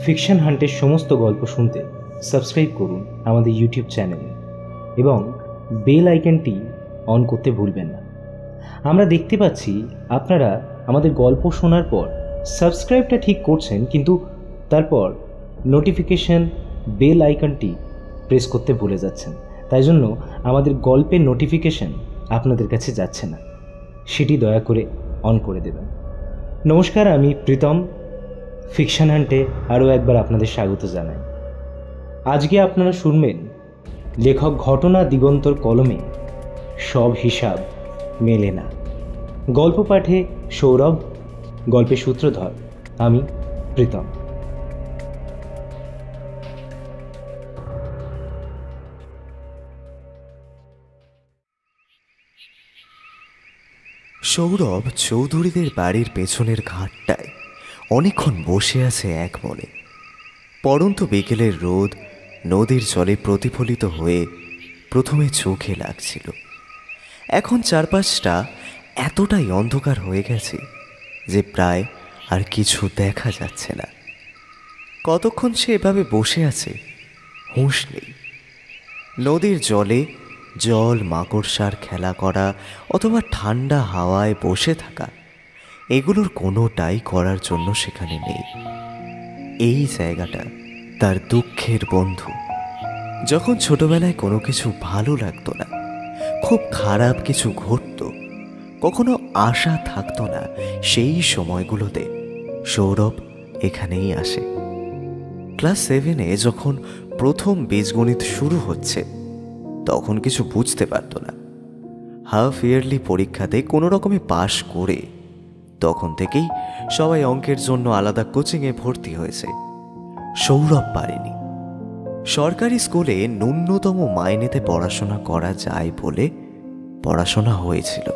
Fiction হান্টের সমস্ত গল্প শুনতে সাবস্ক্রাইব করুন আমাদের ইউটিউব চ্যানেল এবং বেল আইকনটি অন করতে ভুলবেন না। আমরা দেখতে পাচ্ছি আপনারা আমাদের গল্প শোনার পর সাবস্ক্রাইবটা ঠিক করছেন, কিন্তু তারপর নোটিফিকেশন বেল আইকনটি প্রেস করতে ভুলে যাচ্ছেন। তাই জন্য আমাদের গল্পের নোটিফিকেশন আপনাদের কাছে যাচ্ছে না, সেটি দয়া করে অন করে দেবেন। নমস্কার, আমি প্রীতম। ফিকশন হান্টে আরও একবার আপনাদের স্বাগত জানাই। আজকে আপনারা শুনবেন লেখক ঘটনা দিগন্তর কলমে সব হিসাব মেলে না। গল্প পাঠে সৌরভ, গল্পের সূত্রধর আমি প্রীতম। সৌরভ চৌধুরীদের বাড়ির পেছনের ঘাটটায় অনেকক্ষণ বসে আছে এক মনে। পড়ন্ত বিকেলের রোদ নদীর জলে প্রতিফলিত হয়ে প্রথমে চোখে লাগছিল। এখন চারপাশটা এতটাই অন্ধকার হয়ে গেছে যে প্রায় আর কিছু দেখা যাচ্ছে না। কতক্ষণ সে এভাবে বসে আছে হুঁশ নেই। নদীর জলে জল মাকড়সার খেলা করা অথবা ঠান্ডা হাওয়ায় বসে থাকা, এগুলোর কোনোটাই করার জন্য সেখানে নেই। এই জায়গাটা তার দুঃখের বন্ধু। যখন ছোটবেলায় কোনো কিছু ভালো লাগতো না, খুব খারাপ কিছু ঘটতো, কখনো আশা থাকতো না, সেই সময়গুলোতে সৌরভ এখানেই আসে। ক্লাস 7-এ যখন প্রথম বীজগণিত শুরু হচ্ছে তখন কিছু বুঝতে পারত না। হাফ ইয়ারলি পরীক্ষাতে কোনো রকমে পাশ করে তখন থেকেই সবাই অঙ্কের জন্য আলাদা কোচিংয়ে ভর্তি হয়েছে। সৌরভ পারেনি। সরকারি স্কুলে ন্যূনতম মাইনেতে পড়াশোনা করা যায় বলে পড়াশোনা হয়েছিল।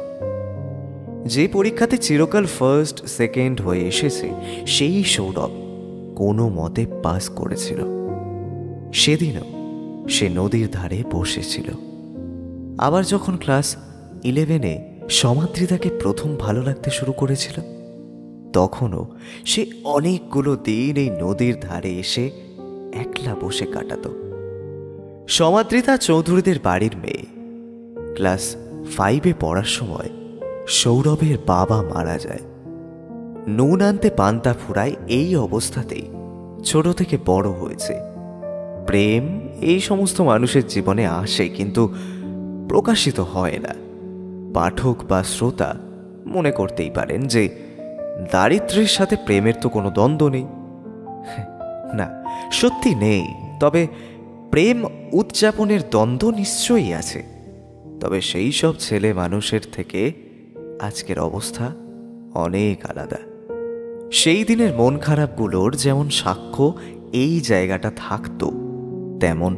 যে পরীক্ষাতে চিরকাল ফার্স্ট সেকেন্ড হয়ে এসেছে সেই সৌরভ কোনো মতে পাস করেছিল। সেদিনও সে নদীর ধারে বসেছিল। আবার যখন ক্লাস 11-এ সমাদ্রিতাকে প্রথম ভালো লাগতে শুরু করেছিল, তখনও সে অনেকগুলো দিন এই নদীর ধারে এসে একলা বসে কাটাত। সমাদ্রিতা চৌধুরীদের বাড়ির মেয়ে। ক্লাস 5-এ পড়ার সময় সৌরভের বাবা মারা যায়। নুন আনতে পান্তা ফুরায়, এই অবস্থাতেই ছোট থেকে বড় হয়েছে। প্রেম এই সমস্ত মানুষের জীবনে আসে, কিন্তু প্রকাশিত হয় না। পাঠক বা শ্রোতা মনে করতেই পারেন যে দারিদ্র্যের সাথে প্রেমের তো কোনো দ্বন্দ্ব নেই। না, সত্যি নেই। তবে প্রেম উদযাপনের দ্বন্দ্ব নিশ্চয়ই আছে। তবে সেই সব ছেলে মানুষের থেকে আজকের অবস্থা অনেক আলাদা। সেই দিনের মন খারাপগুলোর যেমন সাক্ষ্য এই জায়গাটা থাকতো, তেমন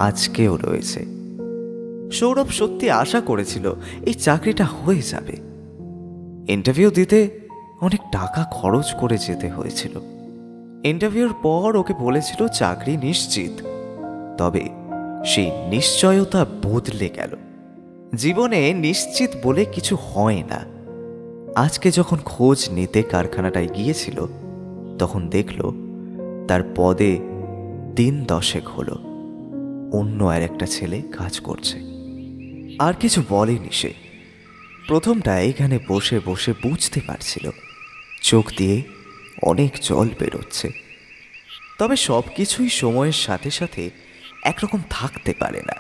আজকেও রয়েছে। সৌরভ সত্যি আশা করেছিল এই চাকরিটা হয়ে যাবে। ইন্টারভিউ দিতে অনেক টাকা খরচ করে যেতে হয়েছিল। ইন্টারভিউর পর ওকে বলেছিল চাকরি নিশ্চিত। তবে সেই নিশ্চয়তা বদলে গেল। জীবনে নিশ্চিত বলে কিছু হয় না। আজকে যখন খোঁজ নিতে কারখানাটায় গিয়েছিল তখন দেখল তার পদে দিন 10 হলো অন্য আর একটা ছেলে কাজ করছে। আর কিছু বলেনি সে। প্রথমটা এখানে বসে বসে বুঝতে পারছিল চোখ দিয়ে অনেক জল বেরোচ্ছে। তবে সব কিছুই সময়ের সাথে সাথে একরকম থাকতে পারে না।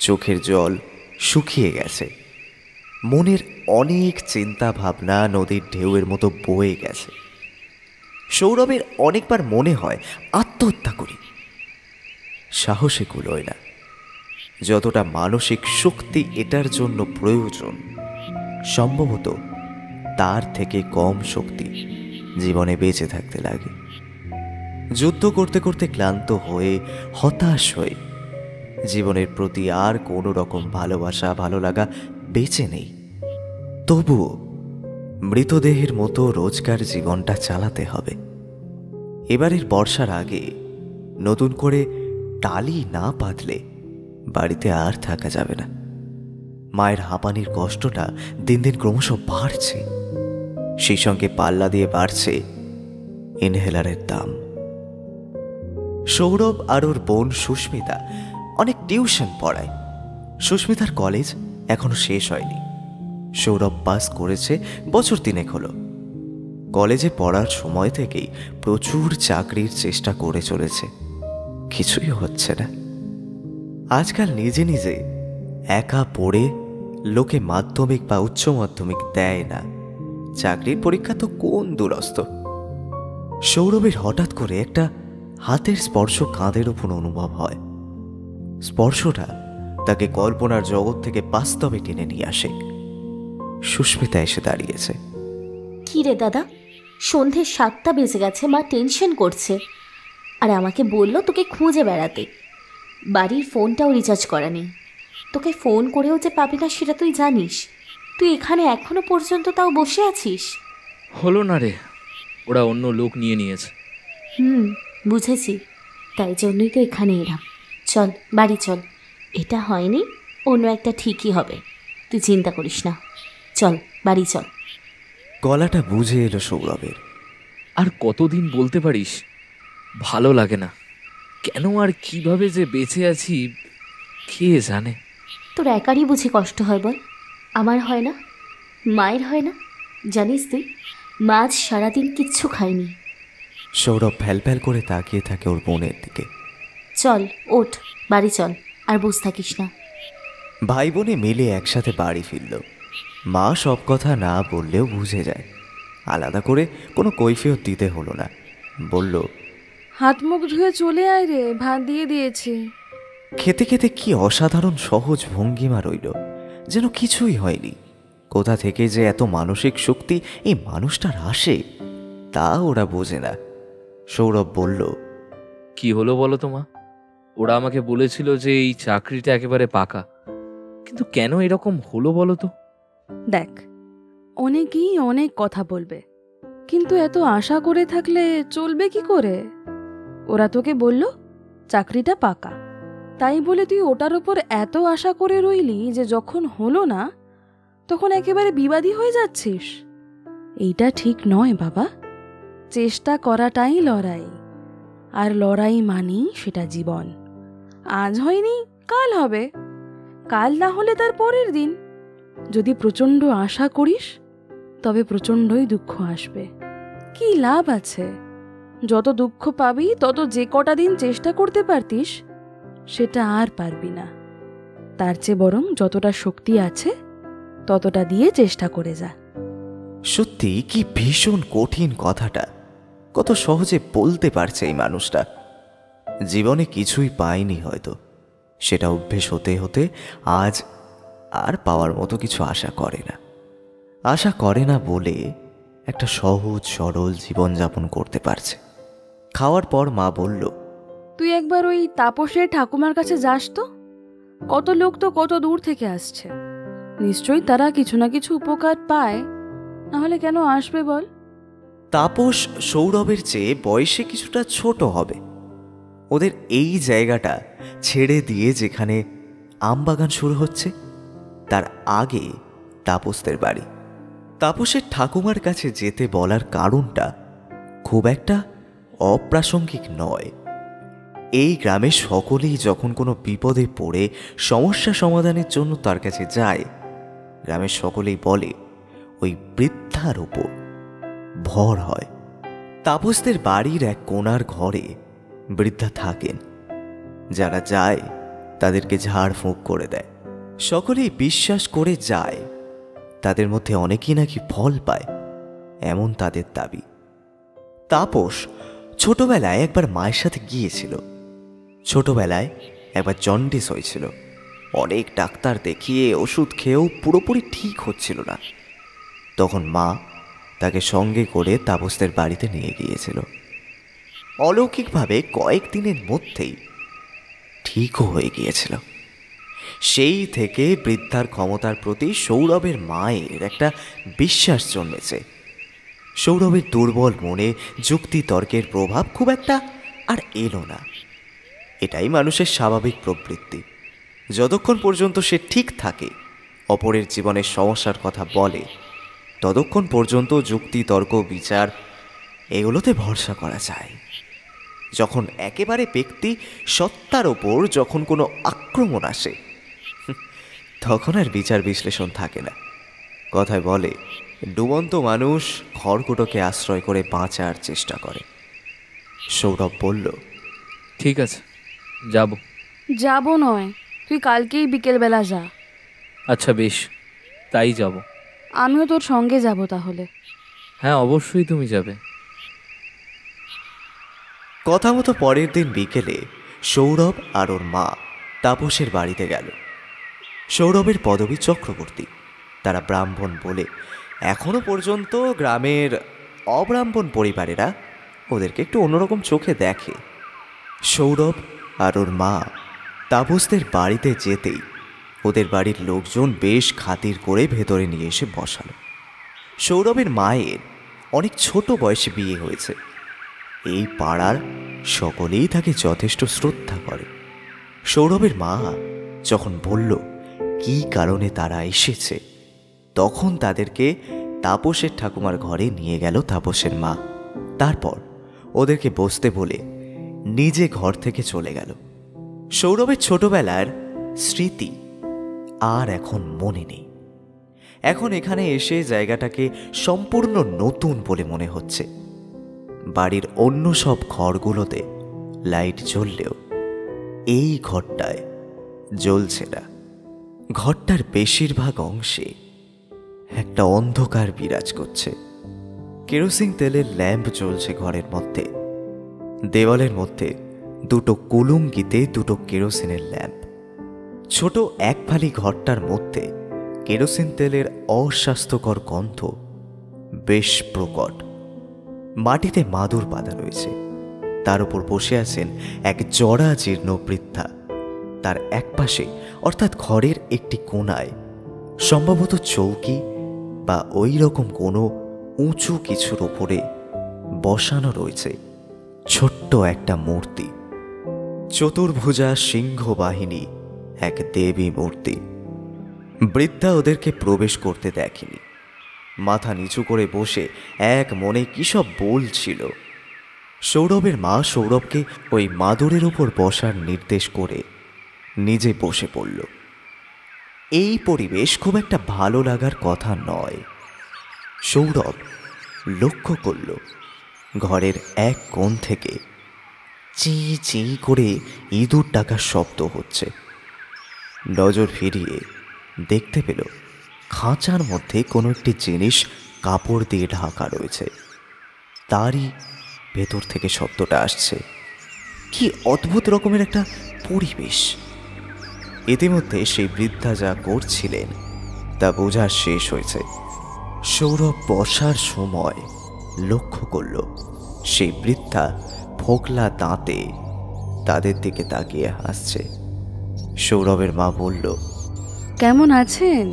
চোখের জল শুকিয়ে গেছে। মনের অনেক চিন্তা ভাবনা নদীর ঢেউয়ের মতো বয়ে গেছে। সৌরভের অনেকবার মনে হয় আত্মহত্যা করি। সাহসে কুলোয় না। যতটা মানসিক শক্তি এটার জন্য প্রয়োজন, সম্ভবত তার থেকে কম শক্তি জীবনে বেঁচে থাকতে লাগে। যুদ্ধ করতে করতে ক্লান্ত হয়ে হতাশ হয়ে জীবনের প্রতি আর কোনো রকম ভালোবাসা ভালো লাগা বেঁচে নেই। তবুও মৃতদেহের মতো রোজকার জীবনটা চালাতে হবে। এবারের বর্ষার আগে নতুন করে টালি না পাতলে বাড়িতে আর থাকা যাবে না। মায়ের হাঁপানির কষ্টটা দিন দিন ক্রমশ বাড়ছে। সেই সঙ্গে পাল্লা দিয়ে বাড়ছে ইনহেলারের দাম। সৌরভ আর ওর বোন সুস্মিতা অনেক টিউশন পড়ায়। সুস্মিতার কলেজ এখনো শেষ হয়নি। সৌরভ পাস করেছে বছর 3 হলো। কলেজে পড়ার সময় থেকেই প্রচুর চাকরির চেষ্টা করে চলেছে, কিছুই হচ্ছে না। আজকাল নিজে নিজে একা পড়ে লোকে মাধ্যমিক বা উচ্চ মাধ্যমিক দেয় না, চাকরির পরীক্ষা তো কোন দূরস্থ। সৌরভের হঠাৎ করে একটা হাতের স্পর্শ কাঁধের ওপর অনুভব হয়। স্পর্শটা তাকে কল্পনার জগৎ থেকে বাস্তবে টেনে নিয়ে আসে। সুস্মিতা এসে দাঁড়িয়েছে। কি রে দাদা, সন্ধে 7টা বেজে গেছে, মা টেনশন করছে আর আমাকে বললো তোকে খুঁজে বেড়াতে। বাড়ির ফোনটাও রিচার্জ করা নেই, তোকে ফোন করেও যে পাবি না সেটা তুই জানিস। তুই এখানে এখনো পর্যন্ত তাও বসে আছিস? হলো না রে, ওরা অন্য লোক নিয়ে নিয়েছে। বুঝেছি, তাই জন্যই তো এখানে এলাম। চল বাড়ি চল, এটা হয়নি অন্য একটা ঠিকই হবে, তুই চিন্তা করিস না। চল বাড়ি চল। গলাটা বুঝে এলো সৌরভের। আর কতদিন বলতে পারিস ভালো লাগে না? কেন আর কিভাবে যে বেঁচে আছি কে জানে। তোর একারই বুঝি কষ্ট হয় বল? আমার হয় না? মায়ের হয় না? জানিস তুই, মা আজ সারাদিন কিচ্ছু খায়নি। সৌরভ ফ্যাল ফ্যাল করে তাকিয়ে থাকে ওর বোনের দিকে। চল ওঠ, বাড়ি চল, আর বসে থাকিস না। ভাই বোনে মিলে একসাথে বাড়ি ফিরল। মা সব কথা না বললেও বুঝে যায়। আলাদা করে কোনো কৈফিয়ত দিতে হলো না। বলল, হাত মুখ ধুয়ে চলে আয় রে, ভাত দিয়ে দিয়েছি। খেতে খেতে কি অসাধারণ সহজ ভঙ্গিমা রইল, যেন কিছুই হয়নি। কোথা থেকে যে এত মানসিক শক্তি এই মানুষটার আসে তা ওরা বোঝে না। সৌরভ বলল, কি হলো বলো তো মা? ওরা আমাকে বলেছিল যে এই চাকরিটা একেবারে পাকা, কিন্তু কেন এরকম হলো বলো তো? দেখ, অনেকেই অনেক কথা বলবে, কিন্তু এত আশা করে থাকলে চলবে কি করে? ওরা তোকে বলল চাকরিটা পাকা, তাই বলে তুই ওটার ওপর এত আশা করে রইলি যে যখন হলো না তখন একেবারে বিবাদী হয়ে যাচ্ছিস। এইটা ঠিক নয় বাবা। চেষ্টা করাটাই লড়াই, আর লড়াই মানেই সেটা জীবন। আজ হয়নি কাল হবে, কাল না হলে তার পরের দিন। যদি প্রচণ্ড আশা করিস তবে প্রচণ্ডই দুঃখ আসবে। কি লাভ আছে? যত দুঃখ পাবি তত যে কটা দিন চেষ্টা করতে পারতিস সেটা আর পারবি না। তার চেয়ে বরং যতটা শক্তি আছে ততটা দিয়ে চেষ্টা করে যা। সত্যি কি ভীষণ কঠিন কথাটা কত সহজে বলতে পারছে এই মানুষটা। জীবনে কিছুই পায়নি হয়তো, সেটা অভ্যেস হতে হতে আজ আর পাওয়ার মতো কিছু আশা করে না। আশা করে না বলে একটা সহজ সরল জীবনযাপন করতে পারছে। খাওয়ার পর মা বলল, তুই একবার ওই তাপসের ঠাকুমার কাছে যাস তো। কত লোক তো কত দূর থেকে আসছে, নিশ্চয়ই তারা কিছু না কিছু উপকার পায়, নাহলে কেন আসবে বল? তাপস সৌরভের চেয়ে বয়সে কিছুটা ছোট হবে। ওদের এই জায়গাটা ছেড়ে দিয়ে যেখানে আমবাগান শুরু হচ্ছে তার আগে তাপসদের বাড়ি। তাপসের ঠাকুমার কাছে যেতে বলার কারণটা খুব একটা অপ্রাসঙ্গিক নয়। এই গ্রামে সকলেই যখন কোনো বিপদে পড়ে সমস্যা সমাধানের জন্য তার কাছে যায়, গ্রামের সকলেই বলে ওই বৃদ্ধার উপর ভর হয়। তাপসদের বাড়ির এক কোণার ঘরে বৃদ্ধা থাকেন। যারা যায় তাদেরকে ঝাড়ফুঁক করে দেয়। সকলেই বিশ্বাস করে যায় তাদের মধ্যে অনেকেই নাকি ফল পায়, এমন তাদের দাবি। তাপস ছোটবেলায় একবার মায়ের সাথে গিয়েছিল। ছোটবেলায় একবার জন্ডিস হয়েছিল। অনেক ডাক্তার দেখিয়ে ওষুধ খেয়েও পুরোপুরি ঠিক হচ্ছিল না। তখন মা তাকে সঙ্গে করে তাপসদের বাড়িতে নিয়ে গিয়েছিল। অলৌকিকভাবে কয়েকদিনের মধ্যেই ঠিকও হয়ে গিয়েছিল। সেই থেকে বৃদ্ধার ক্ষমতার প্রতি সৌরভের মায়ের একটা বিশ্বাস জন্মেছে। সৌরভের দুর্বল মনে যুক্তি তর্কের প্রভাব খুব একটা আর এলো না। এটাই মানুষের স্বাভাবিক প্রবৃত্তি। যতক্ষণ পর্যন্ত সে ঠিক থাকে, অপরের জীবনের সমস্যার কথা বলে, ততক্ষণ পর্যন্ত যুক্তি তর্ক বিচার এগুলোতে ভরসা করা যায়। যখন একেবারে ব্যক্তি সত্তার ওপর যখন কোনো আক্রমণ আসে, তখন আর বিচার বিশ্লেষণ থাকে না। কথায় বলে, ডুবন্ত মানুষ খড়কুটোকে আশ্রয় করে বাঁচার চেষ্টা করে। সৌরভ বলল, ঠিক আছে, যাব। যাব নয়, তুই কালকেই বিকেলবেলা যা। আচ্ছা বেশ, তাই যাব। আমিও তোর সঙ্গে যাব তাহলে। হ্যাঁ, অবশ্যই তুমি যাবে। কথা মতো পরের দিন বিকেলে সৌরভ আর ওর মা তাপসের বাড়িতে গেল। সৌরভের পদবী চক্রবর্তী। তারা ব্রাহ্মণ বলে এখনো পর্যন্ত গ্রামের অব্রাহ্মণ পরিবারেরা ওদেরকে একটু অন্যরকম চোখে দেখে। সৌরভ আর ওর মা তাপসদের বাড়িতে যেতেই ওদের বাড়ির লোকজন বেশ খাতির করে ভেতরে নিয়ে এসে বসালো। সৌরভের মায়ের অনেক ছোট বয়সে বিয়ে হয়েছে। এই পাড়ার সকলেই তাকে যথেষ্ট শ্রদ্ধা করে। সৌরভের মা যখন বলল কী কারণে তারা এসেছে, তখন তাদেরকে তাপসের ঠাকুমার ঘরে নিয়ে গেল তাপসের মা। তারপর ওদেরকে বসতে বলে নিজে ঘর থেকে চলে গেল। সৌরভের ছোটবেলার স্মৃতি আর এখন মনে নেই। এখন এখানে এসে জায়গাটাকে সম্পূর্ণ নতুন বলে মনে হচ্ছে। বাড়ির অন্য সব ঘরগুলোতে লাইট জ্বললেও এই ঘরটায় জ্বলছে না। ঘরটার বেশিরভাগ অংশে একটা অন্ধকার বিরাজ করছে। কেরোসিন তেলের ল্যাম্প জ্বলছে ঘরের মধ্যে। দেওয়ালের মধ্যে দুটো কুলুঙ্গিতে দুটো কেরোসিনের ল্যাম্প। ছোট এক ফালি ঘরটার মধ্যে কেরোসিন তেলের অস্বাস্থ্যকর গন্ধ বেশ প্রকট। মাটিতে মাদুর বাঁধা রয়েছে। তার উপর বসে আছেন এক জরা জীর্ণ বৃদ্ধা। তার একপাশে অর্থাৎ ঘরের একটি কোণায় সম্ভবত চৌকি বা ওই রকম কোনো উঁচু কিছুর উপরে বসানো রয়েছে ছোট্ট একটা মূর্তি। চতুর্ভুজা সিংহ বাহিনী এক দেবী মূর্তি। বৃদ্ধা ওদেরকে প্রবেশ করতে দেখেনি। মাথা নিচু করে বসে এক মনে কী সব বলছিল। সৌরভের মা সৌরভকে ওই মাদুরের উপর বসার নির্দেশ করে নিজে বসে পড়ল। এই পরিবেশ খুব একটা ভালো লাগার কথা নয়। সৌরভ লক্ষ্য করল ঘরের এক কোণ থেকে চি চি করে ইঁদুর ডাকার শব্দ হচ্ছে। নজর ফিরিয়ে দেখতে পেল খাঁচার মধ্যে কোনো একটি জিনিস কাপড় দিয়ে ঢাকা রয়েছে। তারই ভেতর থেকে শব্দটা আসছে। কি অদ্ভুত রকমের একটা পরিবেশ। ইতিমধ্যে সেই বৃদ্ধা যা করছিলেন তা বোঝা শেষ হয়েছে। সৌরভ বসার সময় লক্ষ্য করল সেই বৃদ্ধা ফোকলা দাঁতে তাদের দিকে তাকিয়ে হাসছে। সৌরভের মা বলল, কেমন আছেন?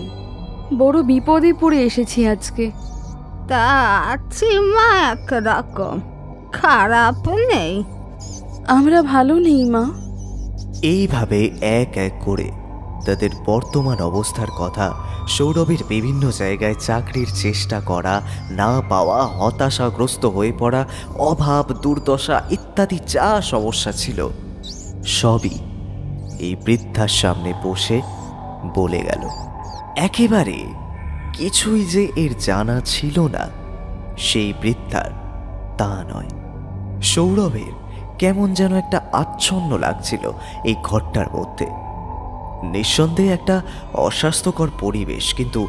বড় বিপদে পড়ে এসেছি আজকে। তা আছি মা, একরকম, খারাপ নেই। আমরা ভালো নেই মা। এইভাবে এক এক করে তাদের বর্তমান অবস্থার কথা সৌরভের বিভিন্ন জায়গায় চাকরির চেষ্টা করা, না পাওয়া, হতাশাগ্রস্ত হয়ে পড়া, অভাব, দুর্দশা ইত্যাদি যা সমস্যা ছিল সবই এই বৃদ্ধার সামনে বসে বলে গেল। একেবারে কিছুই যে এর জানা ছিল না সেই বৃদ্ধার, তা নয়। সৌরভের কেমন যেন একটা আচ্ছন্ন লাগছিল এই ঘরটার মধ্যে। নিঃসন্দেহে একটা অস্বাস্থ্যকর পরিবেশ, কিন্তু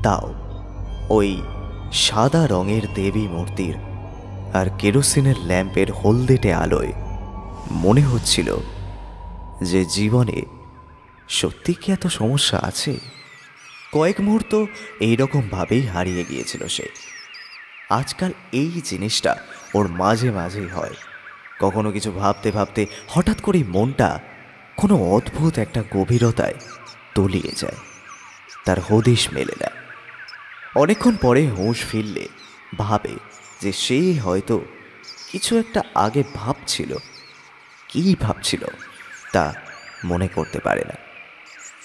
তাও ওই সাদা রঙের দেবী মূর্তির আর কেরোসিনের ল্যাম্পের হলদেটে আলোয় মনে হচ্ছিল যে জীবনে সত্যি কি এত সমস্যা আছে। কয়েক মুহূর্ত এইরকমভাবেই হারিয়ে গিয়েছিল সে। আজকাল এই জিনিসটা ওর মাঝে মাঝেই হয়। কখনো কিছু ভাবতে ভাবতে হঠাৎ করেই মনটা কোনো অদ্ভুত একটা গভীরতায় তলিয়ে যায়, তার হদিশ মেলে না। অনেকক্ষণ পরে হুঁশ ফিরলে ভাবে যে সে হয়তো কিছু একটা আগে ভাবছিল। কী ভাবছিল তা মনে করতে পারে না।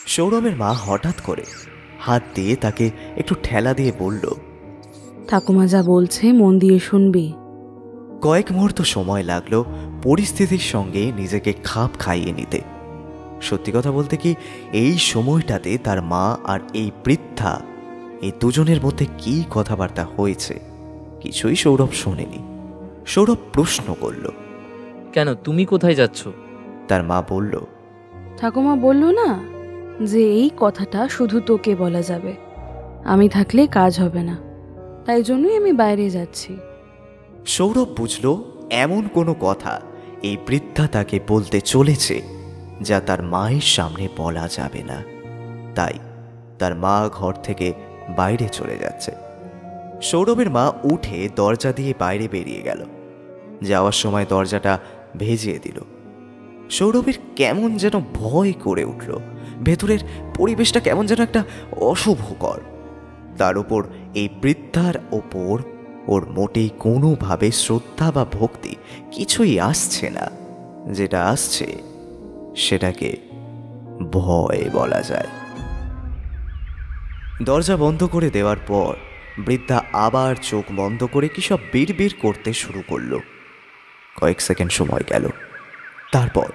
সৌরভের মা হঠাৎ করে হাত দিয়ে তাকে একটু ঠেলা দিয়ে বলল, ঠাকুমা যা বলছে মন দিয়ে শুনবি। কয়েক মুহূর্ত সময় লাগলো পরিস্থিতির সঙ্গে নিজেকে খাপ খাইয়ে নিতে। সত্যি কথা বলতে কি, এই সময়টাতে তার মা আর এই বৃদ্ধা, এই দুজনের মধ্যে কি কথাবার্তা হয়েছে কিছুই সৌরভ শোনেনি। সৌরভ প্রশ্ন করল, কেন, তুমি কোথায় যাচ্ছ? তার মা বলল, ঠাকুমা বলল না যে এই কথাটা শুধু তোকে বলা যাবে, আমি থাকলে কাজ হবে না, তাই জন্যই আমি বাইরে যাচ্ছি। সৌরভ বুঝল এমন কোনো কথা এই বৃদ্ধা তাকে বলতে চলেছে যা তার মায়ের সামনে বলা যাবে না। তাই তার মা ঘর থেকে বাইরে চলে যাচ্ছে। সৌরভের মা উঠে দরজা দিয়ে বাইরে বেরিয়ে গেল। যাওয়ার সময় দরজাটা ভেজিয়ে দিল। সৌরভের কেমন যেন ভয় করে উঠল। ভেতরের পরিবেশটা কেমন যেন একটা অশুভকর। তার উপর এই বৃদ্ধার ওপর ওর মোটেই কোনোভাবে শ্রদ্ধা বা ভক্তি কিছুই আসছে না। যেটা আসছে সেটাকে ভয় বলা যায়। দরজা বন্ধ করে দেওয়ার পর বৃদ্ধা আবার চোখ বন্ধ করে কি সব বিড়বিড় করতে শুরু করলো। কয়েক সেকেন্ড সময় গেল। তারপর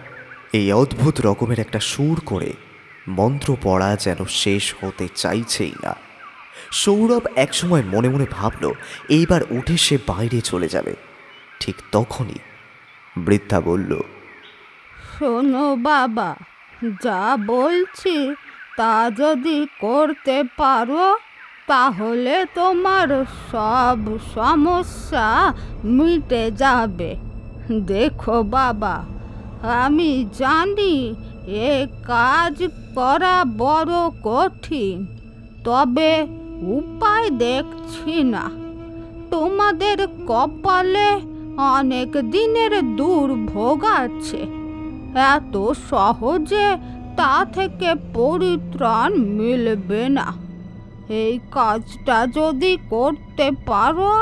এই অদ্ভুত রকমের একটা সুর করে মন্ত্র পড়া যেন শেষ হতে চাইছেই না। সৌরভ একসময় মনে মনে ভাবল এইবার উঠে সে বাইরে চলে যাবে। ঠিক তখনই বৃদ্ধা বলল, শোনো বাবা, যা বলছি তা যদি করতে পারো তাহলে তোমার সব সমস্যা মিটে যাবে। দেখো বাবা, আমি জানি এ কাজ করা বড় কঠিন, তবে উপায় দেখছি না। তোমাদের কপালে অনেক দিনের দুর্ভোগ আছে, এত সহজে তা থেকে পরিত্রাণ মিলবে না। এই কাজটা যদি করতে পারো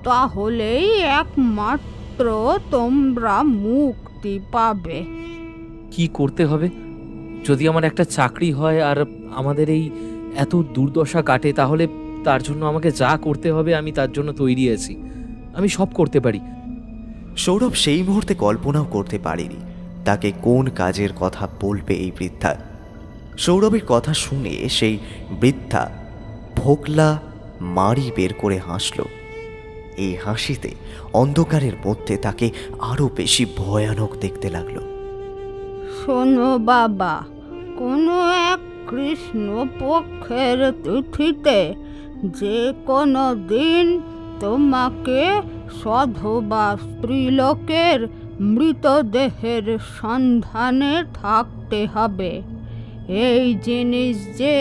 তাহলেই একমাত্র তোমরা মুক্তি পাবে। কি করতে হবে? যদি আমার একটা চাকরি হয় আর আমাদের এই এত দুর্দশা কাটে, তাহলে তার জন্য আমাকে যা করতে হবে আমি তার জন্য তৈরি আছি। আমি সব করতে পারি। সৌরভ সেই মুহূর্তে কল্পনাও করতে পারেনি তাকে কোন কাজের কথা বলবে এই বৃদ্ধা। সৌরভের কথা শুনে সেই বৃদ্ধা ভোকলা মারি বের করে হাসল। এই হাসিতে অন্ধকারের মধ্যে তাকে আরো বেশি ভয়ানক দেখতে লাগলো। শোনো বাবা, কোনো এক কৃষ্ণ পক্ষের তিথিতে যে কোনো দিন তোমাকে সধবা স্ত্রীলোকের মৃতদেহের সন্ধানে থাকতে হবে। এই জিনিস যে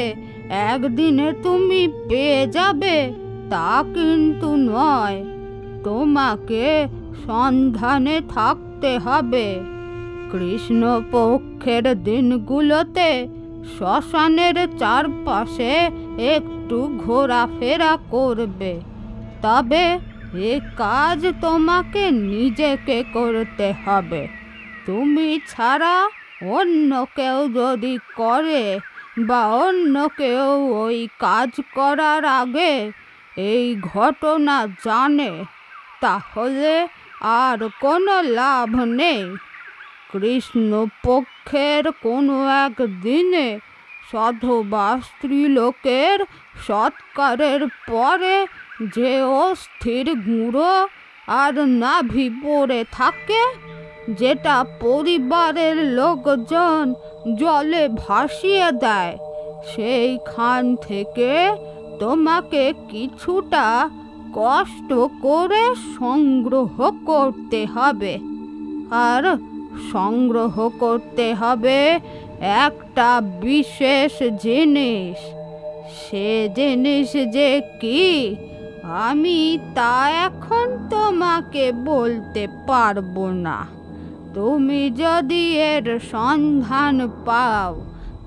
একদিনে তুমি পেয়ে যাবে তা কিন্তু নয়, তোমাকে সন্ধানে থাকতে হবে। কৃষ্ণপক্ষের দিনগুলোতে শ্মশানের চারপাশে একটু ঘোরাফেরা করবে, তবে এ কাজ তোমাকে নিজেকে করতে হবে। তুমি ছাড়া অন্য কেউ যদি করে বা অন্য কেউ ওই কাজ করার আগে এই ঘটনা জানে তাহলে আর কোনো লাভ নেই। কৃষ্ণপক্ষের কোনো এক দিনে সধবা স্ত্রীলোকের সৎকারের পরে যে অস্থির গুঁড়ো আর নাভি পড়ে থাকে, যেটা পরিবারের লোকজন জলে ভাসিয়ে দেয়, সেইখান থেকে তোমাকে কিছুটা কষ্ট করে সংগ্রহ করতে হবে। আর সংগ্রহ করতে হবে একটা বিশেষ জিনিস। সে জিনিস যে কি আমি তা এখন তোমাকে বলতে পারবো না। তুমি যদি এর সন্ধান পাও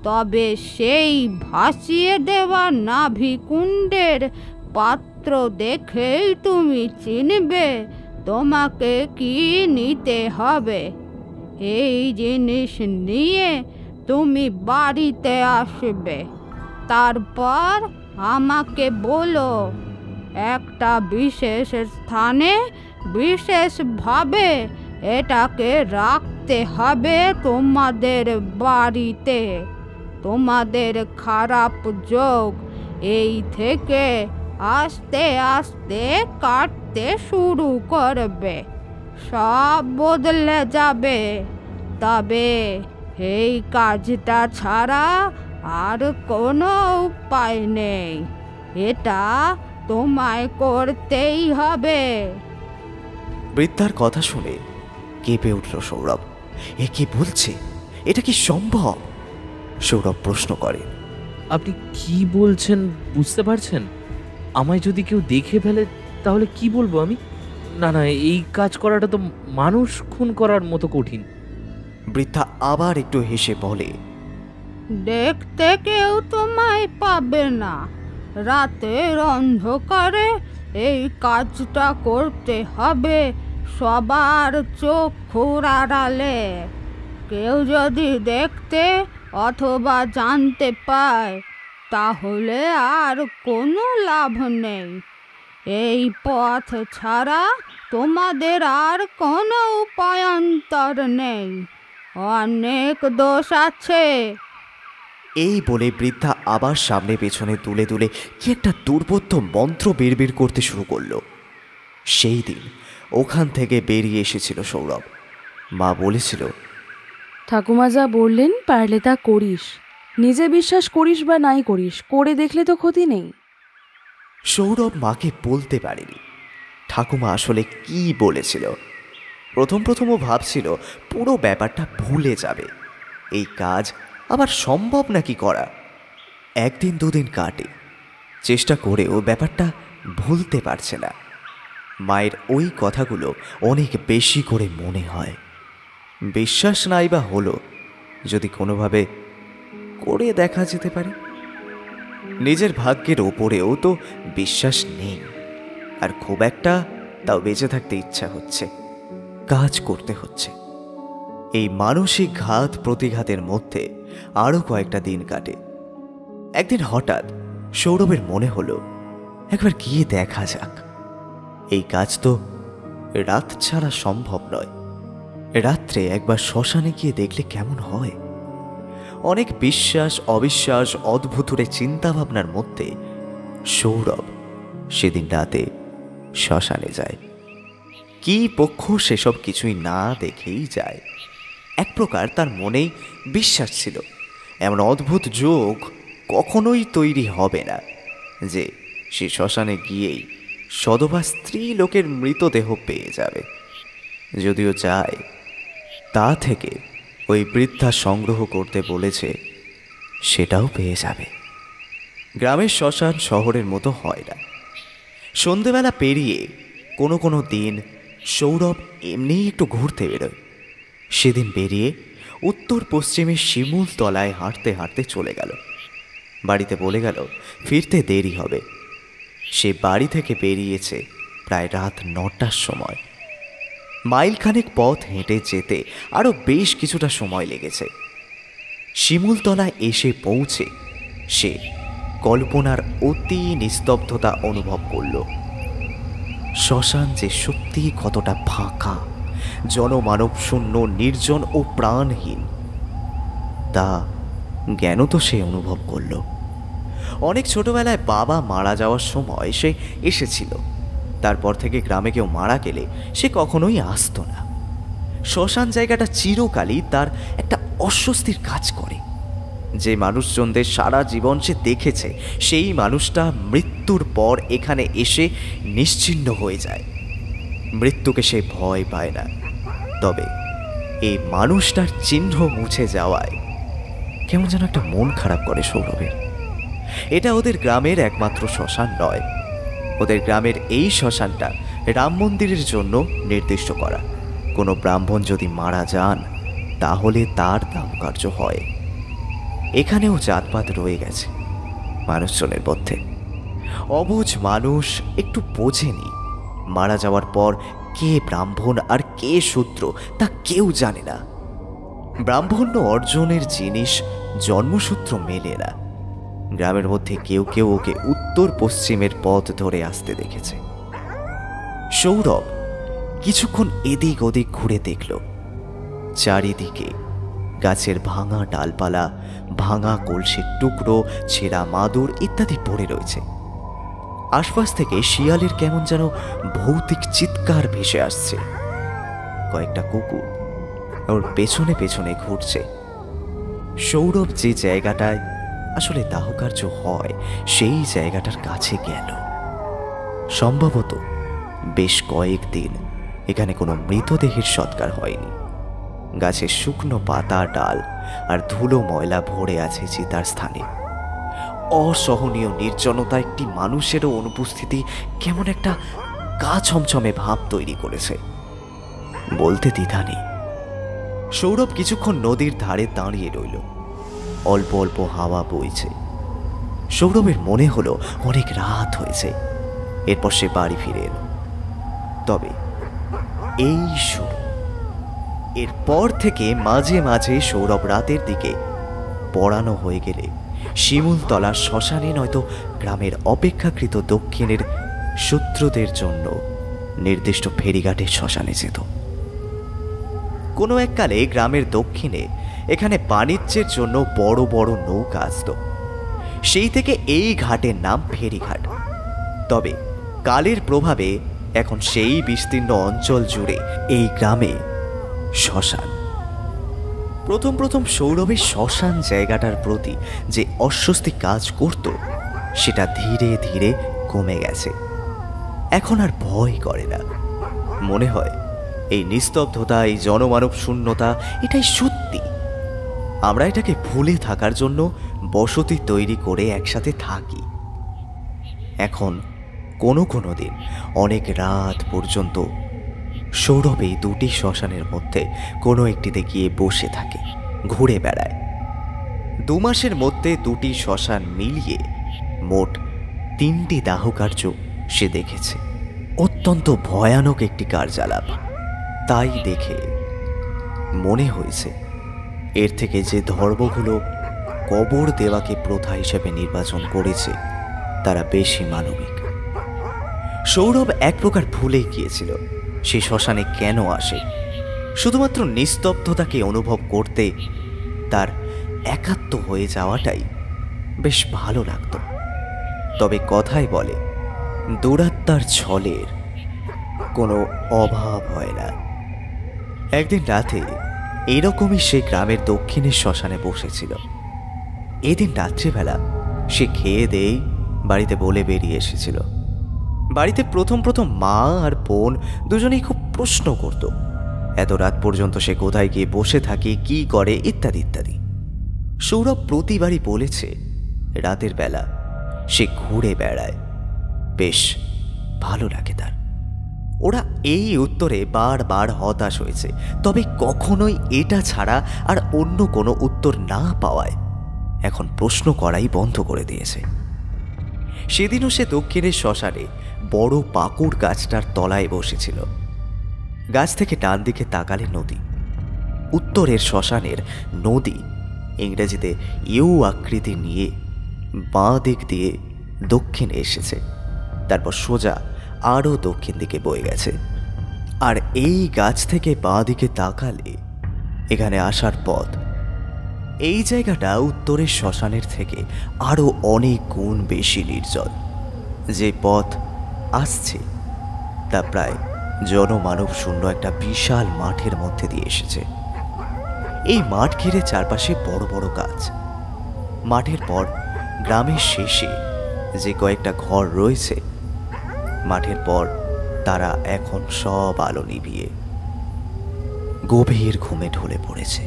তবে সেই ভাসিয়ে দেওয়া নাভিকুণ্ডের পাত্র দেখেই তুমি চিনবে তোমাকে কি নিতে হবে। এই জিনিস নিয়ে তুমি বাড়িতে আসবে, তারপর আমাকে বলো একটা বিশেষ স্থানে বিশেষভাবে এটাকে রাখতে হবে তোমাদের বাড়িতে। তোমাদের খারাপ যোগ এই থেকে আস্তে আস্তে কাটতে শুরু করবে, সব বদলে যাবে। তবে এই কাজটা ছাড়া আর কোনো উপায় নেই, এটা তোমায় করতেই হবে। বৃদ্ধার কথা শুনে কেঁপে উঠল সৌরভ। এ কি বলছে? এটা কি সম্ভব? সৌরভ প্রশ্ন করে। আপনি কি বলছেন বুঝতে পারছেন? আমায় যদি কেউ দেখে ফেলে তাহলে কি বলবো আমি? না না, এই কাজ করাটা তো মানুষ খুন করার মতো কঠিন। বৃদ্ধা আবার একটু হেসে বলে, দেখতে কেউ তোমায় পাবে না। রাতের অন্ধকারে এই কাজটা করতে হবে সবার চক্ষুর আড়ালে। কেউ যদি দেখতে অথবা জানতে পায় তাহলে আর কোনো লাভ নেই। এই পথ ছাড়া তোমাদের আর কোনো উপায়ান্তর নেই। অনেক দোষ আছে। এই বলে বৃদ্ধা আবার সামনে পেছনে তুলে তুলে কি একটা দুর্বোধ্য মন্ত্র বের করতে শুরু করলো। সেই দিন ওখান থেকে বেরিয়ে এসেছিল সৌরভ। মা বলেছিল, ঠাকুমা যা বললেন পারলে তা করিস। নিজে বিশ্বাস করিস বা নাই করিস, করে দেখলে তো ক্ষতি নেই। সৌরভ মাকে বলতে পারেনি ঠাকুমা আসলে কি বলেছিল। প্রথমও ভাবছিল পুরো ব্যাপারটা ভুলে যাবে। এই কাজ আবার সম্ভব নাকি করা। একদিন দুদিন কাটে, চেষ্টা করেও ব্যাপারটা ভুলতে পারছে না। মায়ের ওই কথাগুলো অনেক বেশি করে মনে হয়। বিশ্বাস নাই বা হলো যদি কোনোভাবে করে দেখা যেতে পারে। নিজের ভাগ্যের ওপরেও তো বিশ্বাস নেই, আর খুব একটা তাও বেঁচে থাকতে ইচ্ছা হচ্ছে, কাজ করতে হচ্ছে। এই মানসিক ঘাত প্রতিঘাতের মধ্যে আরও কয়েকটা দিন কাটে। একদিন হঠাৎ সৌরভের মনে হলো একবার গিয়ে দেখা যাক। এই কাজ তো রাত ছাড়া সম্ভব নয়। রাত্রে একবার শ্মশানে গিয়ে দেখলে কেমন হয়। অনেক বিশ্বাস অবিশ্বাস অদ্ভুতুরে চিন্তাভাবনার মধ্যে সৌরভ সেদিন রাতে শ্মশানে যায়। কি পক্ষ সেসব কিছুই না দেখেই যায়। এক প্রকার তার মনেই বিশ্বাস ছিল এমন অদ্ভুত যোগ কখনোই তৈরি হবে না যে সে শ্মশানে গিয়েই সধবা স্ত্রী লোকের মৃতদেহ পেয়ে যাবে। যদিও যায়, তা থেকে ওই বৃদ্ধা সংগ্রহ করতে বলেছে, সেটাও পেয়ে যাবে। গ্রামের শ্মশান শহরের মতো হয় না। সন্ধেবেলা পেরিয়ে কোনো দিন সৌরভ এমনিই একটু ঘুরতে বেরোয়। সেদিন বেরিয়ে উত্তর পশ্চিমে শিমুল তলায় হাঁটতে হাঁটতে চলে গেল। বাড়িতে বলে গেল ফিরতে দেরি হবে। সে বাড়ি থেকে বেরিয়েছে প্রায় রাত 9টার সময়। মাইলখানেক পথ হেঁটে যেতে আরও বেশ কিছুটা সময় লেগেছে। শিমুলতলায় এসে পৌঁছে সে কল্পনার অতি নিস্তব্ধতা অনুভব করল। শ্মশান যে সত্যি কতটা ফাঁকা, জনমানব শূন্য, নির্জন ও প্রাণহীন তা জ্ঞান তো সে অনুভব করল। অনেক ছোটবেলায় বাবা মারা যাওয়ার সময় সে এসেছিল। তারপর থেকে গ্রামে কেউ মারা গেলে সে কখনোই আসতো না। শ্মশান জায়গাটা চিরকালই তার একটা অস্বস্তির কাজ করে। যে মানুষজনদের সারা জীবন সে দেখেছে সেই মানুষটা মৃত্যুর পর এখানে এসে নিশ্চিহ্ন হয়ে যায়। মৃত্যুকে সে ভয় পায় না, তবে এই মানুষটার চিহ্ন মুছে যাওয়ায় কেমন যেন একটা মন খারাপ করে সৌরভের। এটা ওদের গ্রামের একমাত্র শ্মশান নয়। ওদের গ্রামের এই শ্মশানটা রাম মন্দিরের জন্য নির্দিষ্ট করা। কোনো ব্রাহ্মণ যদি মারা যান তাহলে তার দাহকার্য হয়। এখানেও জাতপাত রয়ে গেছে মানুষজনের মধ্যে। অবুঝ মানুষ একটু বোঝেনি মারা যাওয়ার পর কে ব্রাহ্মণ আর কে শূদ্র তা কেউ জানে না। ব্রাহ্মণ্য অর্জনের জিনিস জন্মসূত্র মেলে না। গ্রামের মধ্যে কেউ কেউ ওকে উত্তর পশ্চিমের পথ ধরে আসতে দেখেছে। সৌরভ কিছুক্ষণ এদিক ওদিক ঘুরে দেখল চারিদিকে গাছের ভাঙা ডালপালা, ভাঙা কলসির টুকরো, ছেঁড়া মাদুর ইত্যাদি পড়ে রয়েছে। আশপাশ থেকে শিয়ালের কেমন যেন ভৌতিক চিৎকার ভেসে আসছে। কয়েকটা কুকুর ওর পেছনে পেছনে ঘুরছে। সৌরভ যে জায়গাটায় আসলে দাহকার্য হয় সেই জায়গাটার কাছে গেল। সম্ভবত বেশ কয়েকদিন এখানে কোনো মৃতদেহের সৎকার হয়নি। গাছের শুকনো পাতা, ডাল আর ধুলো ময়লা ভরে আছে চিতার স্থানে। অসহনীয় নির্জনতা একটি মানুষেরও অনুপস্থিতি কেমন একটা গা ছমছমে ভাব তৈরি করেছে, বলতে দ্বিধা নেই। সৌরভ কিছুক্ষণ নদীর ধারে দাঁড়িয়ে রইল। অল্প অল্প হাওয়া বইছে। সৌরভের মনে হলো অনেক রাত হয়েছে। এরপর সে বাড়ি ফিরে এলো। তবে এই শুরু। এরপর থেকে মাঝে মাঝে সৌরভ রাতের দিকে পড়ানো হয়ে গেলে শিমুলতলার শ্মশানে নয়তো গ্রামের অপেক্ষাকৃত দক্ষিণের শত্রুদের জন্য নির্দিষ্ট ফেরিঘাটের শ্মশানে যেত। কোনো এককালে গ্রামের দক্ষিণে এখানে বাণিজ্যের জন্য বড় বড় নৌকা আসত। সেই থেকে এই ঘাটের নাম ফেরিঘাট। তবে কালের প্রভাবে এখন সেই বিস্তীর্ণ অঞ্চল জুড়ে এই গ্রামে শ্মশান। প্রথম সৌরভের শ্মশান জায়গাটার প্রতি যে অস্বস্তি কাজ করত সেটা ধীরে ধীরে কমে গেছে। এখন আর ভয় করে না। মনে হয় এই নিস্তব্ধতা, এই জনমানব শূন্যতা এটাই সত্যি। আমরা এটাকে ভুলে থাকার জন্য বসতি তৈরি করে একসাথে থাকি। এখন কোনো দিন অনেক রাত পর্যন্ত সৌরভ এই দুটি শ্মশানের মধ্যে কোনো একটিতে গিয়ে বসে থাকে, ঘুরে বেড়ায়। 2 মাসের মধ্যে দুটি শ্মশান মিলিয়ে মোট 3টি দাহকার্য সে দেখেছে। অত্যন্ত ভয়ানক একটি কার্যালাপ। তাই দেখে মনে হয়েছে এর থেকে যে ধর্মগুলো কবর দেওয়াকে প্রথা হিসেবে নির্বাচন করেছে তারা বেশি মানবিক। সৌরভ এক প্রকার ভুলেই গিয়েছিল সে শ্মশানে কেন আসে। শুধুমাত্র নিস্তব্ধতাকে অনুভব করতে তার একাত্ম হয়ে যাওয়াটাই বেশ ভালো লাগত। তবে কথাই বলে দুরাত্মার ছলের কোনো অভাব হয় না। একদিন রাতে এরকমই সে গ্রামের দক্ষিণের শ্মশানে বসেছিল। এদিন রাত্রিবেলা সে খেয়ে দেই বাড়িতে বলে বেরিয়ে এসেছিল। বাড়িতে প্রথম মা আর বোন দুজনেই খুব প্রশ্ন করত এত রাত পর্যন্ত সে কোথায় গিয়ে বসে থাকে, কি করে ইত্যাদি ইত্যাদি। সৌরভ প্রতিবারই বলেছে রাতের বেলা সে ঘুরে বেড়ায়, বেশ ভালো লাগে তার। ওরা এই উত্তরে বারবার হতাশ হয়েছে, তবে কখনোই এটা ছাড়া আর অন্য কোনো উত্তর না পাওয়ায় এখন প্রশ্ন করাই বন্ধ করে দিয়েছে। সেদিনও সে দক্ষিণের শ্মশানে বড় পাকুড় গাছটার তলায় বসেছিল। গাছ থেকে ডান দিকে তাকালে নদী। উত্তরের শ্মশানের নদী ইংরেজিতে ইউ আকৃতি নিয়ে বাঁ দিক দিয়ে দক্ষিণে এসেছে, তারপর সোজা আরও দক্ষিণ দিকে বয়ে গেছে। আর এই গাছ থেকে বাঁ দিকে তাকালে এখানে আসার পথ। এই জায়গাটা উত্তরের শ্মশানের থেকে আরও অনেক গুণ বেশি নির্জন। যে পথ আসছে তা প্রায় জনমানব শূন্য একটা বিশাল মাঠের মধ্যে দিয়ে এসেছে। এই মাঠ ঘিরে চারপাশে বড় বড় গাছ। মাঠের পর গ্রামের শেষে যে কয়েকটা ঘর রয়েছে, মাঠের পর তারা এখন সব আলো নিভিয়ে গভীর ঘুমে ঢলে পড়েছে।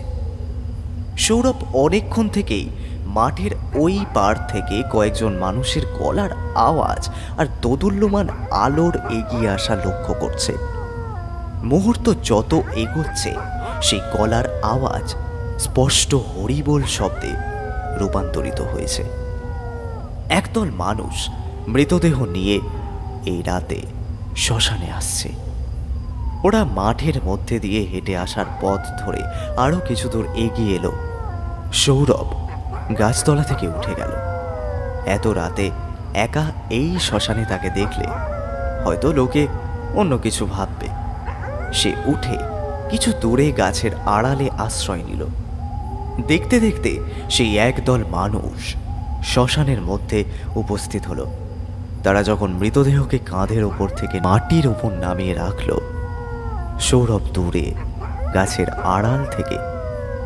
সৌরভ অনেকক্ষণ থেকেই মাঠের ওই পাড় থেকে কয়েকজন মানুষের গলার আওয়াজ আর দোদুল্যমান আলোর এগিয়ে আসা লক্ষ্য করছে। মুহূর্ত যত এগোচ্ছে সেই গলার আওয়াজ স্পষ্ট হরিবোল শব্দে রূপান্তরিত হয়েছে। একদল মানুষ মৃতদেহ নিয়ে এই রাতে শ্মশানে আসছে। ওরা মাঠের মধ্যে দিয়ে হেঁটে আসার পথ ধরে আরো কিছু দূর এগিয়ে এলো। সৌরভ গাছতলা থেকে উঠে গেল। এত রাতে একা এই শ্মশানে তাকে দেখলে হয়তো লোকে অন্য কিছু ভাববে, সে উঠে কিছু দূরে গাছের আড়ালে আশ্রয় নিল। দেখতে দেখতে সেই একদল মানুষ শ্মশানের মধ্যে উপস্থিত হলো। তারা যখন মৃতদেহকে কাঁধের ওপর থেকে মাটির ওপর নামিয়ে রাখল, সৌরভ দূরে গাছের আড়াল থেকে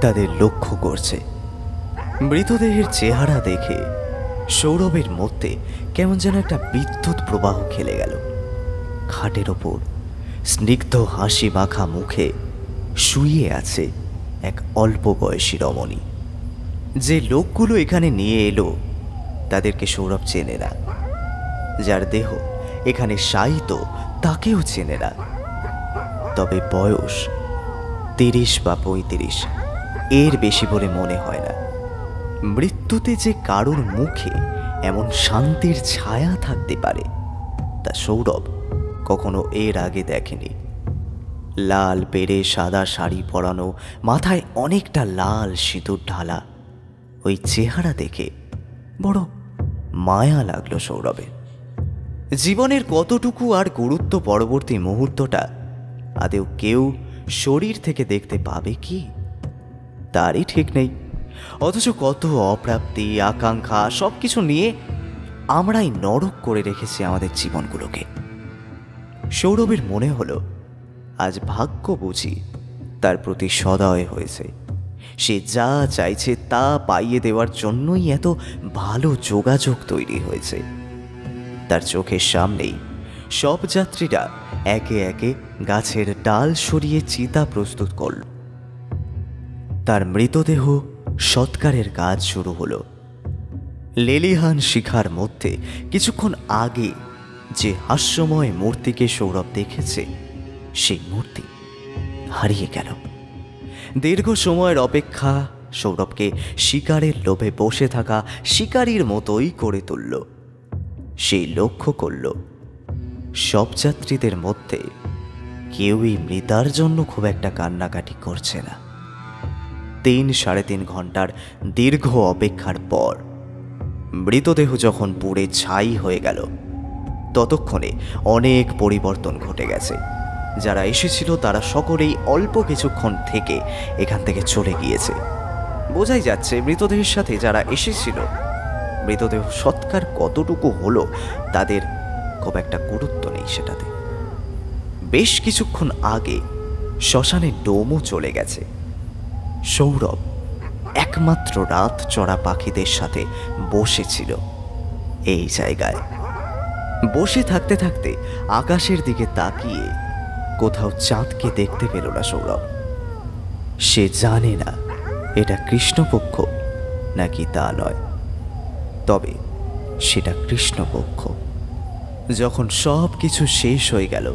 তাদের লক্ষ্য করছে। মৃতদেহের চেহারা দেখে সৌরভের মধ্যে কেমন যেন একটা বিদ্যুৎ প্রবাহ খেলে গেল। খাটের ওপর স্নিগ্ধ হাসি মাখা মুখে শুয়ে আছে এক অল্প বয়সী রমণী। যে লোকগুলো এখানে নিয়ে এলো তাদেরকে সৌরভ চেনে না, যার দেহ এখানে শায়িত তাকেও চেনে না। তবে বয়স 30 বা 35, এর বেশি বলে মনে হয় না। মৃত্যুতে যে কারোর মুখে এমন শান্তির ছায়া থাকতে পারে তা সৌরভ কখনো এর আগে দেখেনি। লাল বেড়ে সাদা শাড়ি পরানো, মাথায় অনেকটা লাল সিঁদুর ঢালা ওই চেহারা দেখে বড় মায়া লাগলো সৌরভের। জীবনের কতটুকু আর গুরুত্ব পরবর্তী মুহূর্তটা আদেও কেউ শরীর থেকে দেখতে পাবে কি তারই ঠিক নেই। অথচ কত অপ্রাপ্তি, আকাঙ্ক্ষা সবকিছু নিয়ে আমরাই নরক করে রেখেছি আমাদের জীবনগুলোকে। সৌরভের মনে হলো আজ ভাগ্য বুঝি তার প্রতি সদয় হয়েছে। সে যা চাইছে তা পাইয়ে দেওয়ার জন্যই এত ভালো যোগাযোগ তৈরি হয়েছে। তার চোখের সামনেই সব যাত্রীরা একে একে গাছের ডাল সরিয়ে চিতা প্রস্তুত করল। তার মৃতদেহ সৎকারের কাজ শুরু হলো। লেলিহান শিখার মধ্যে কিছুক্ষণ আগে যে হাস্যময় মূর্তিকে সৌরভ দেখেছে সেই মূর্তি হারিয়ে গেল। দীর্ঘ সময়ের অপেক্ষা সৌরভকে শিকারের লোভে বসে থাকা শিকারীর মতোই করে তুলল। সেই লক্ষ্য করল সব যাত্রীদের মধ্যে কেউই মৃতার জন্য খুব একটা কান্নাকাটি করছে না। 3-3.5 ঘন্টার দীর্ঘ অপেক্ষার পর মৃতদেহ যখন পুড়ে ছাই হয়ে গেল, ততক্ষণে অনেক পরিবর্তন ঘটে গেছে। যারা এসেছিল তারা সকলেই অল্প কিছুক্ষণ থেকে এখান থেকে চলে গিয়েছে। বোঝাই যাচ্ছে মৃতদেহের সাথে যারা এসেছিল মৃতদেহ সৎকার কতটুকু হলো তাদের খুব একটা গুরুত্ব নেই সেটাতে। বেশ কিছুক্ষণ আগে শ্মশানে ডোমও চলে গেছে। সৌরভ একমাত্র রাত চড়া পাখিদের সাথে বসেছিল এই জায়গায়। বসে থাকতে থাকতে আকাশের দিকে তাকিয়ে কোথাও চাঁদকে দেখতে পেল না সৌরভ। সে জানে না এটা কৃষ্ণপক্ষ নাকি তা নয়, তবে সেটা কৃষ্ণপক্ষ। যখন সব কিছু শেষ হয়ে গেল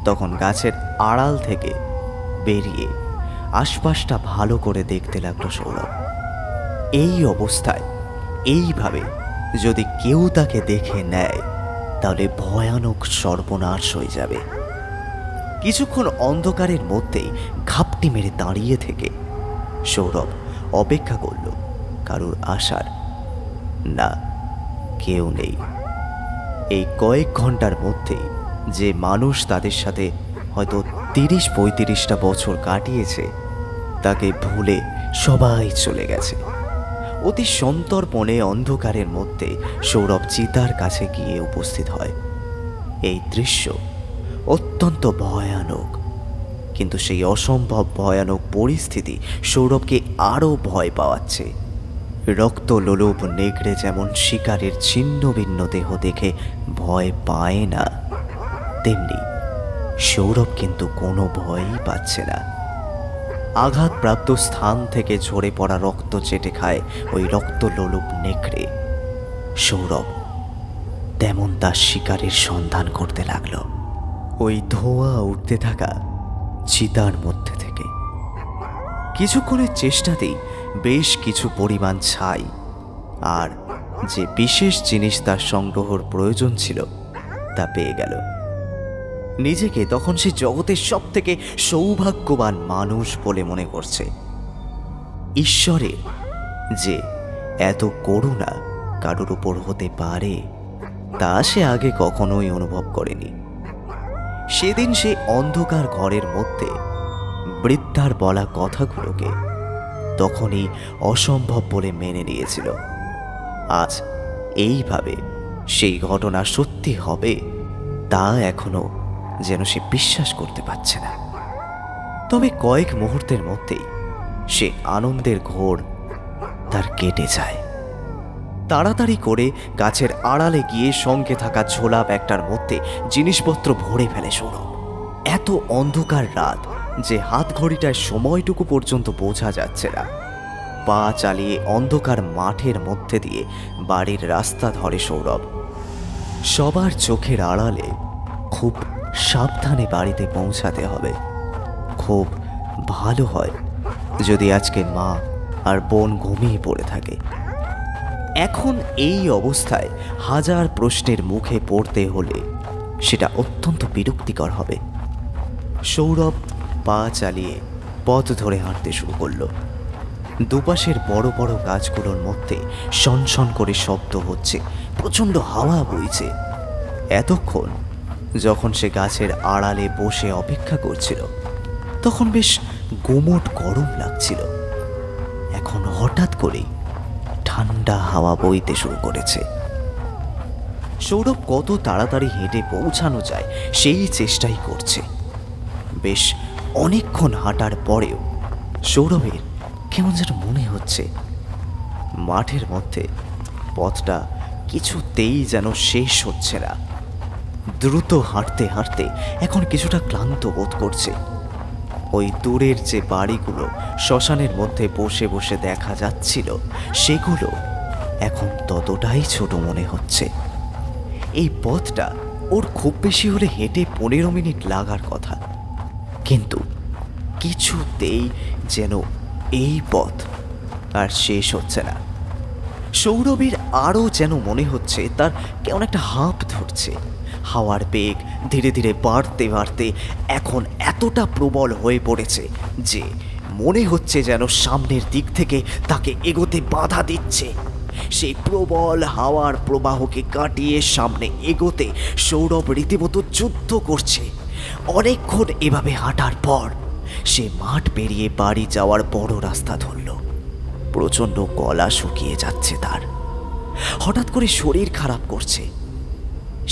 তখন গাছের আড়াল থেকে বেরিয়ে আশপাশটা ভালো করে দেখতে লাগলো সৌরভ। এই অবস্থায় এইভাবে যদি কেউ তাকে দেখে নেয় তাহলে ভয়ানক সর্বনাশ হয়ে যাবে। কিছুক্ষণ অন্ধকারের মধ্যেই ঘাপটি মেরে দাঁড়িয়ে থেকে সৌরভ অপেক্ষা করল কারুর আসার। না, কেউ নেই। এই কয়েক ঘন্টার মধ্যেই যে মানুষ তাদের সাথে হয়তো 30-35টা বছর কাটিয়েছে তাকে ভুলে সবাই চলে গেছে। অতি সন্তর্পণে অন্ধকারের মধ্যে সৌরভ চিতার কাছে গিয়ে উপস্থিত হয়। এই দৃশ্য অত্যন্ত ভয়ানক, কিন্তু সেই অসম্ভব ভয়ানক পরিস্থিতি সৌরভকে আরও ভয় পাওয়াচ্ছে। রক্ত লোলুপ নেকড়ে যেমন শিকারের ছিন্ন ভিন্ন দেহ দেখে ভয় পায় না, তেমনি সৌরভ কিন্তু কোনো ভয়ই পাচ্ছে না। আঘাতপ্রাপ্ত স্থান থেকে ঝরে পড়া রক্ত চেটে খায় ওই রক্ত লোলুপ নেকড়ে। সৌরভ তেমন তার শিকারের সন্ধান করতে লাগলো ওই ধোঁয়া উঠতে থাকা চিতার মধ্যে থেকে। কিছুক্ষণের চেষ্টাতেই বেশ কিছু পরিমাণ ছাই আর যে বিশেষ জিনিস তার সংগ্রহর প্রয়োজন ছিল তা পেয়ে গেল। নিজেকে তখন সে জগতের সব থেকে সৌভাগ্যবান মানুষ বলে মনে করছে। ঈশ্বরের যে এত করুণা কারোর উপর হতে পারে তা সে আগে কখনোই অনুভব করেনি। সেদিন সে অন্ধকার ঘরের মধ্যে বৃদ্ধার বলা কথাগুলোকে তখনই অসম্ভব বলে মেনে নিয়েছিল। আজ এইভাবে সেই ঘটনা সত্যি হবে তা এখনো যেন সে বিশ্বাস করতে পারছে না। তবে কয়েক মুহূর্তের মধ্যেই সে আনন্দের ঘোর তার কেটে যায়। তাড়াতাড়ি করে গাছের আড়ালে গিয়ে সঙ্গে থাকা ঝোলা ব্যাগটার মধ্যে জিনিসপত্র ভরে ফেলে সৌরভ। এত অন্ধকার রাত যে হাত ঘড়িটায় সময়টুকু পর্যন্ত বোঝা যাচ্ছে না। পা চালিয়ে অন্ধকার মাঠের মধ্যে দিয়ে বাড়ির রাস্তা ধরে সৌরভ। সবার চোখের আড়ালে খুব সাবধানে বাড়িতে পৌঁছাতে হবে। খুব ভালো হয় যদি আজকে মা আর বোন ঘুমিয়ে পড়ে থাকে। এখন এই অবস্থায় হাজার প্রশ্নের মুখে পড়তে হলে সেটা অত্যন্ত বিরক্তিকর হবে। সৌরভ পা চালিয়ে পথ ধরে হাঁটতে শুরু করলো। দুপাশের বড় বড় গাছগুলোর মধ্যে শনশন করে শব্দ হচ্ছে, প্রচণ্ড হাওয়া বইছে। এতক্ষণ যখন সে গাছের আড়ালে বসে অপেক্ষা করছিল তখন বেশ গুমোট গরম লাগছিল। এখন হঠাৎ করেই ঠান্ডা হাওয়া বইতে শুরু করেছে। সৌরভ কত তাড়াতাড়ি হেঁটে পৌঁছানো যায় সেই চেষ্টাই করছে। বেশ অনেকক্ষণ হাঁটার পরেও সৌরভের কেমন যেন মনে হচ্ছে মাঠের মধ্যে পথটা কিছুতেই যেন শেষ হচ্ছে না। দ্রুত হাঁটতে হাঁটতে এখন কিছুটা ক্লান্ত বোধ করছে। ওই দূরের যে বাড়িগুলো শ্মশানের মধ্যে বসে বসে দেখা যাচ্ছিল সেগুলো এখন ততটাই ছোট মনে হচ্ছে। এই পথটা ওর খুব বেশি হলে হেঁটে 15 মিনিট লাগার কথা, কিন্তু কিছুতেই যেন এই পথ আর শেষ হচ্ছে না। সৌরভের আরও যেন মনে হচ্ছে তার কেমন একটা হাঁপ ধরছে। হাওয়ার বেগ ধীরে ধীরে বাড়তে বাড়তে এখন এতটা প্রবল হয়ে পড়েছে যে মনে হচ্ছে যেন সামনের দিক থেকে তাকে এগোতে বাধা দিচ্ছে। সেই প্রবল হাওয়ার প্রবাহকে কাটিয়ে সামনে এগোতে সৌরভ রীতিমতো যুদ্ধ করছে। অনেকক্ষণ এভাবে হাঁটার পর সে মাঠ পেরিয়ে বাড়ি যাওয়ার বড় রাস্তা ধরল। প্রচণ্ড গলা শুকিয়ে যাচ্ছে তার। হঠাৎ করে শরীর খারাপ করছে।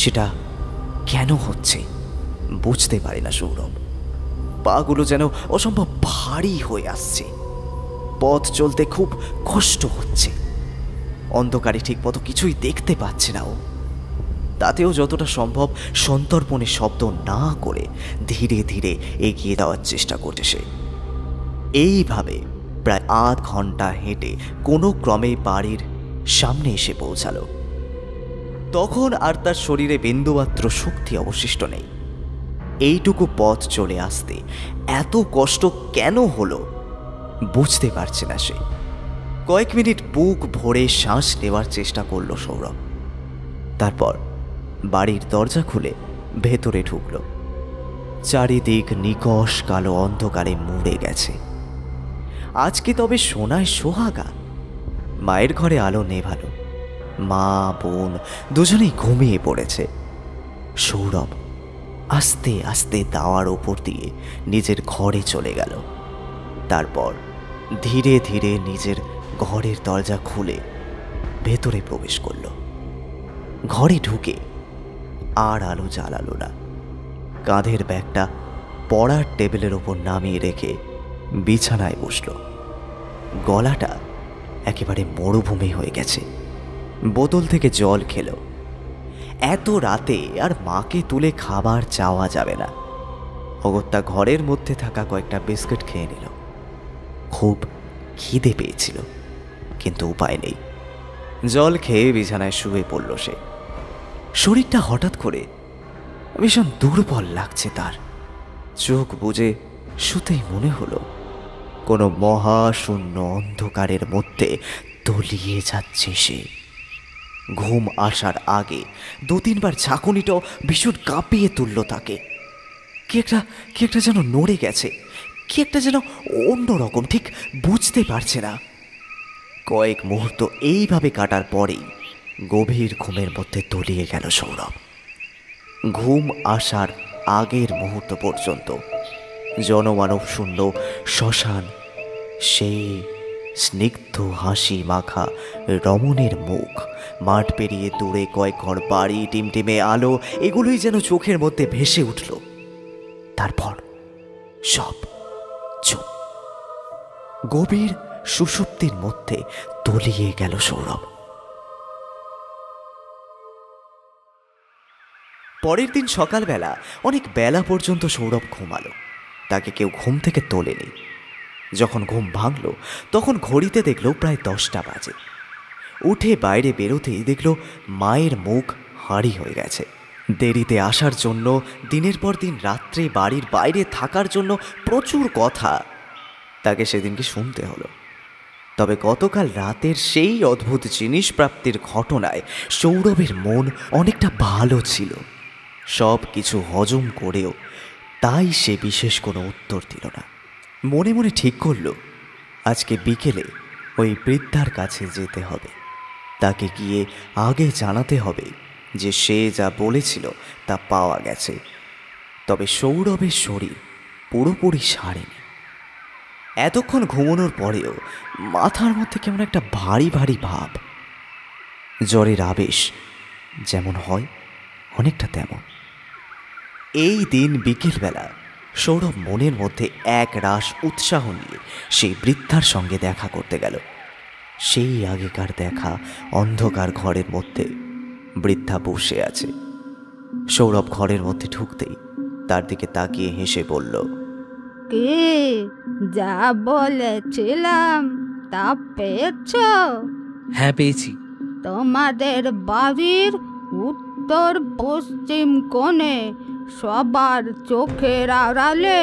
সেটা কেন হচ্ছে বুঝতে পারে না সৌরভ। পাগুলো যেন অসম্ভব ভারী হয়ে আসছে। পথ চলতে খুব কষ্ট হচ্ছে। অন্ধকারে ঠিক মতো কিছুই দেখতে পাচ্ছে না ও। তাতেও যতটা সম্ভব সন্তর্পণে শব্দ না করে ধীরে ধীরে এগিয়ে দেওয়ার চেষ্টা করছে সে। এইভাবে প্রায় আধ ঘন্টা হেঁটে কোনো ক্রমে বাড়ির সামনে এসে পৌঁছালো। তখন আর তার শরীরে বিন্দুমাত্র শক্তি অবশিষ্ট নেই। এইটুকু পথ চলে আসতে এত কষ্ট কেন হলো বুঝতে পারছে না সে। কয়েক মিনিট বুক ভরে শ্বাস নেওয়ার চেষ্টা করলো সৌরভ। তারপর বাড়ির দরজা খুলে ভেতরে ঢুকল। চারিদিক নিকষ কালো অন্ধকারে মুড়ে গেছে। আজকে তবে সোনায় সোহাগা। মায়ের ঘরে আলো নেভালো। মা বোন দুজনেই ঘুমিয়ে পড়েছে। সৌরভ আস্তে আস্তে দাওয়ার ওপর দিয়ে নিজের ঘরে চলে গেল। তারপর ধীরে ধীরে নিজের ঘরের দরজা খুলে ভেতরে প্রবেশ করল। ঘরে ঢুকে আর আলো জ্বালালো না। কাঁধের ব্যাগটা পড়ার টেবিলের ওপর নামিয়ে রেখে বিছানায় বসল। গলাটা একেবারে মরুভূমি হয়ে গেছে। বোতল থেকে জল খেল। এত রাতে আর মাকে তুলে খাবার চাওয়া যাবে না। অগত্যা ঘরের মধ্যে থাকা কয়েকটা বিস্কুট খেয়ে নিল। খুব খিদে পেয়েছিল, কিন্তু উপায় নেই। জল খেয়ে বিছানায় শুয়ে পড়ল সে। শরীরটা হঠাৎ করে ভীষণ দুর্বল লাগছে তার। চোখ বুজে শুতেই মনে হলো কোনো মহাশূন্য অন্ধকারের মধ্যে তলিয়ে যাচ্ছে সে। ঘুম আসার আগে 2-3 বার ঝাঁকুনিটাও ভীষণ কাঁপিয়ে তুলল তাকে। কি একটা যেন নড়ে গেছে, কি একটা যেন অন্যরকম, ঠিক বুঝতে পারছে না। কয়েক মুহূর্ত এইভাবে কাটার পরেই গভীর ঘুমের মধ্যে তলিয়ে গেল সৌরভ। ঘুম আসার আগের মুহূর্ত পর্যন্ত। জনমানব শূন্য শ্মশান, সেই স্নিগ্ধ হাসি মাখা রমণের মুখ, মাঠ পেরিয়ে দূরে কয়েক ঘর বাড়ি, টিমটিমে আলো, এগুলোই যেন চোখের মধ্যে ভেসে উঠল। তারপর সব চুপ। গভীর সুষুপ্তির মধ্যে তলিয়ে গেল সৌরভ। পরের দিন সকালবেলা অনেক বেলা পর্যন্ত সৌরভ ঘুমালো। তাকে কেউ ঘুম থেকে তোলেনি। যখন ঘুম ভাঙল তখন ঘড়িতে দেখল প্রায় 10টা বাজে। উঠে বাইরে বেরোতেই দেখল মায়ের মুখ হাঁড়ি হয়ে গেছে। দেরিতে আসার জন্য, দিনের পর দিন রাত্রে বাড়ির বাইরে থাকার জন্য প্রচুর কথা তাকে সেদিনকে শুনতে হলো। তবে গতকাল রাতের সেই অদ্ভুত জিনিস প্রাপ্তির ঘটনায় সৌরভের মন অনেকটা ভালো ছিল। সব কিছু হজম করেও তাই সে বিশেষ কোনো উত্তর দিল না। মনে মনে ঠিক করল আজকে বিকেলে ওই বৃদ্ধার কাছে যেতে হবে। তাকে গিয়ে আগে জানাতে হবে যে সে যা বলেছিল তা পাওয়া গেছে। তবে সৌরভের শরীর পুরোপুরি সারেনি। এতক্ষণ ঘুমানোর পরেও মাথার মধ্যে কেমন একটা ভারী ভারী ভাব। জ্বরের আবেশ যেমন হয় অনেকটা তেমন। এই দিন বিকেলবেলা সৌরভ মনের মধ্যে এক রাশ উৎসাহ নিয়ে সেই বৃদ্ধার সঙ্গে দেখা করতে গেল। সেই আগেকার দেখা অন্ধকার ঘরের মধ্যে বৃদ্ধা বসে আছে। সৌরভ ঘরের মধ্যে ঢুকতেই তার দিকে তাকিয়ে হেসে বলল, কি যা বলেছিলাম তা পেয়েছ? হ্যাঁ, পেয়েছি। তোমাদের বাড়ির উত্তর পশ্চিম কোণে সবার চোখের আড়ালে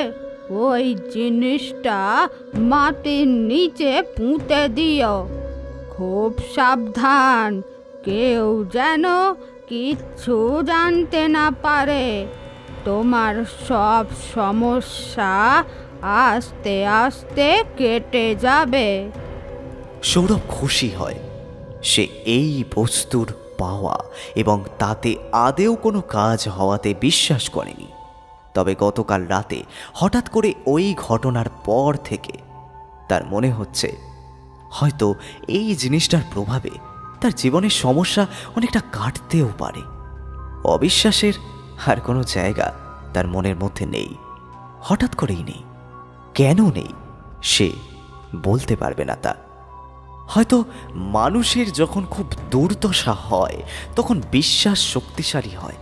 ওই জিনিসটা মাটির নিচে পুঁতে দিও। খুব সাবধান, কেউ যেন কিচ্ছু জানতে না পারে। তোমার সব সমস্যা আস্তে আস্তে কেটে যাবে। সৌরভ খুশি হয়। সে এই বস্তুর পাওয়া এবং তাতে আদেও কোনো কাজ হওয়াতে বিশ্বাস করেনি। তবে গতকাল রাতে হঠাৎ করে ওই ঘটনার পর থেকে তার মনে হচ্ছে হয়তো এই জিনিসটার প্রভাবে তার জীবনের সমস্যা অনেকটা কাটতেও পারে। অবিশ্বাসের আর কোনো জায়গা তার মনের মধ্যে নেই। হঠাৎ করেই নেই। কেন নেই সে বলতে পারবে না। তা হয়তো মানুষের যখন খুব দুর্দশা হয় তখন বিশ্বাস শক্তিশালী হয়।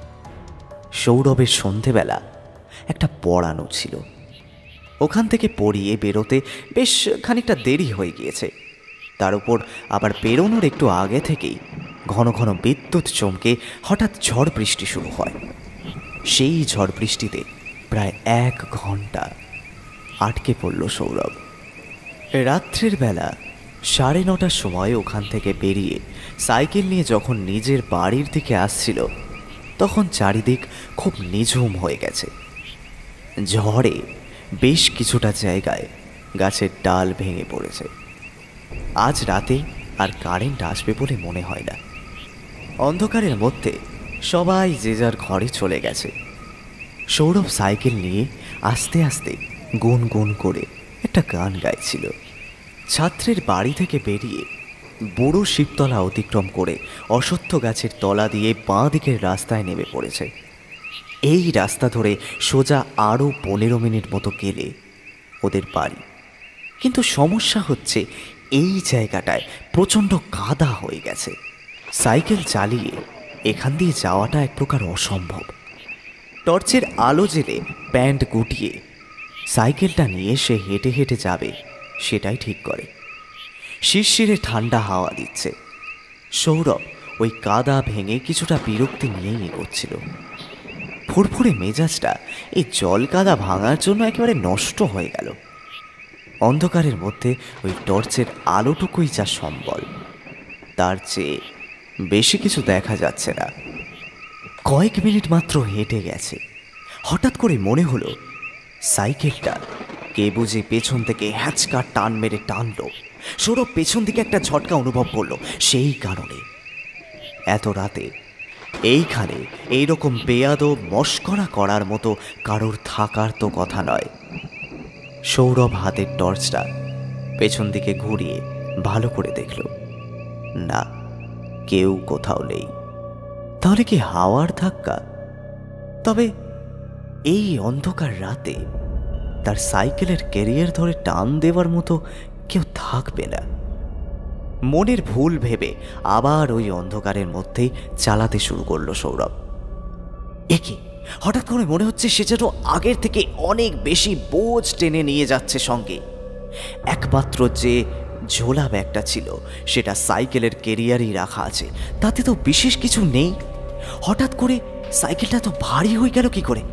সৌরভের সন্ধেবেলা একটা পড়ানো ছিল। ওখান থেকে পড়িয়ে বেরোতে বেশ খানিকটা দেরি হয়ে গিয়েছে। তার উপর আবার বেরোনোর একটু আগে থেকেই ঘন ঘন বিদ্যুৎ চমকে হঠাৎ ঝড় বৃষ্টি শুরু হয়। সেই ঝড় বৃষ্টিতে প্রায় 1 ঘন্টা আটকে পড়ল সৌরভ। রাত্রের বেলা 9:30টার সময় ওখান থেকে বেরিয়ে সাইকেল নিয়ে যখন নিজের বাড়ির দিকে আসছিল তখন চারিদিক খুব নিঝুম হয়ে গেছে। ঝড়ে বেশ কিছুটা জায়গায় গাছের ডাল ভেঙে পড়েছে। আজ রাতে আর কারেন্ট আসবে বলে মনে হয় না। অন্ধকারের মধ্যে সবাই যে যার ঘরে চলে গেছে। সৌরভ সাইকেল নিয়ে আস্তে আস্তে গুনগুন করে একটা গান গাইছিল। ছাত্রের বাড়ি থেকে বেরিয়ে বড় শিবতলা অতিক্রম করে অশ্বত্থ গাছের তলা দিয়ে বাঁ দিকের রাস্তায় নেমে পড়েছে। এই রাস্তা ধরে সোজা আরও 15 মিনিট মতো গেলে ওদের বাড়ি। কিন্তু সমস্যা হচ্ছে এই জায়গাটায় প্রচণ্ড কাদা হয়ে গেছে। সাইকেল চালিয়ে এখান দিয়ে যাওয়াটা এক প্রকার অসম্ভব। টর্চের আলো জেলে প্যান্ট গুটিয়ে সাইকেলটা নিয়ে সে হেঁটে হেঁটে যাবে সেটাই ঠিক করে। শিরশিরে ঠান্ডা হাওয়া দিচ্ছে। সৌরভ ওই কাদা ভেঙে কিছুটা বিরক্তি নিয়েই এগোচ্ছিল। ফুরফুরে মেজাজটা এই জল কাদা ভাঙার জন্য একেবারে নষ্ট হয়ে গেল। অন্ধকারের মধ্যে ওই টর্চের আলোটুকুই যা সম্বল, তার চেয়ে বেশি কিছু দেখা যাচ্ছে না। কয়েক মিনিট মাত্র হেঁটে গেছে। হঠাৎ করে মনে হলো সাইকেলটা কে বুঝে পেছন থেকে হ্যাচকা টান মেরে টানলো। সৌরভ পেছন দিকে একটা ঝটকা অনুভব করলো। সেই কারণে এত রাতে এইখানে এইরকম বেয়াদব মস্করা করার মতো কারোর থাকার তো কথা নয়। সৌরভ হাতের টর্চটা পেছন দিকে ঘুরিয়ে ভালো করে দেখল, না, কেউ কোথাও নেই। তাহলে কি হাওয়ার ধাক্কা? তবে এই অন্ধকার রাতে তার সাইকেলের ক্যারিয়ার ধরে টান দেওয়ার মতো কেউ থাকবে না। মনের ভুল ভেবে আবার ওই অন্ধকারের মধ্যেই চালাতে শুরু করলো সৌরভ। একে হঠাৎ করে মনে হচ্ছে সে যেন আগের থেকে অনেক বেশি বোঝ টেনে নিয়ে যাচ্ছে সঙ্গে। একমাত্র যে ঝোলা ব্যাগটা ছিল সেটা সাইকেলের ক্যারিয়ারই রাখা আছে, তাতে তো বিশেষ কিছু নেই। হঠাৎ করে সাইকেলটা তো ভারী হয়ে গেল কি করে?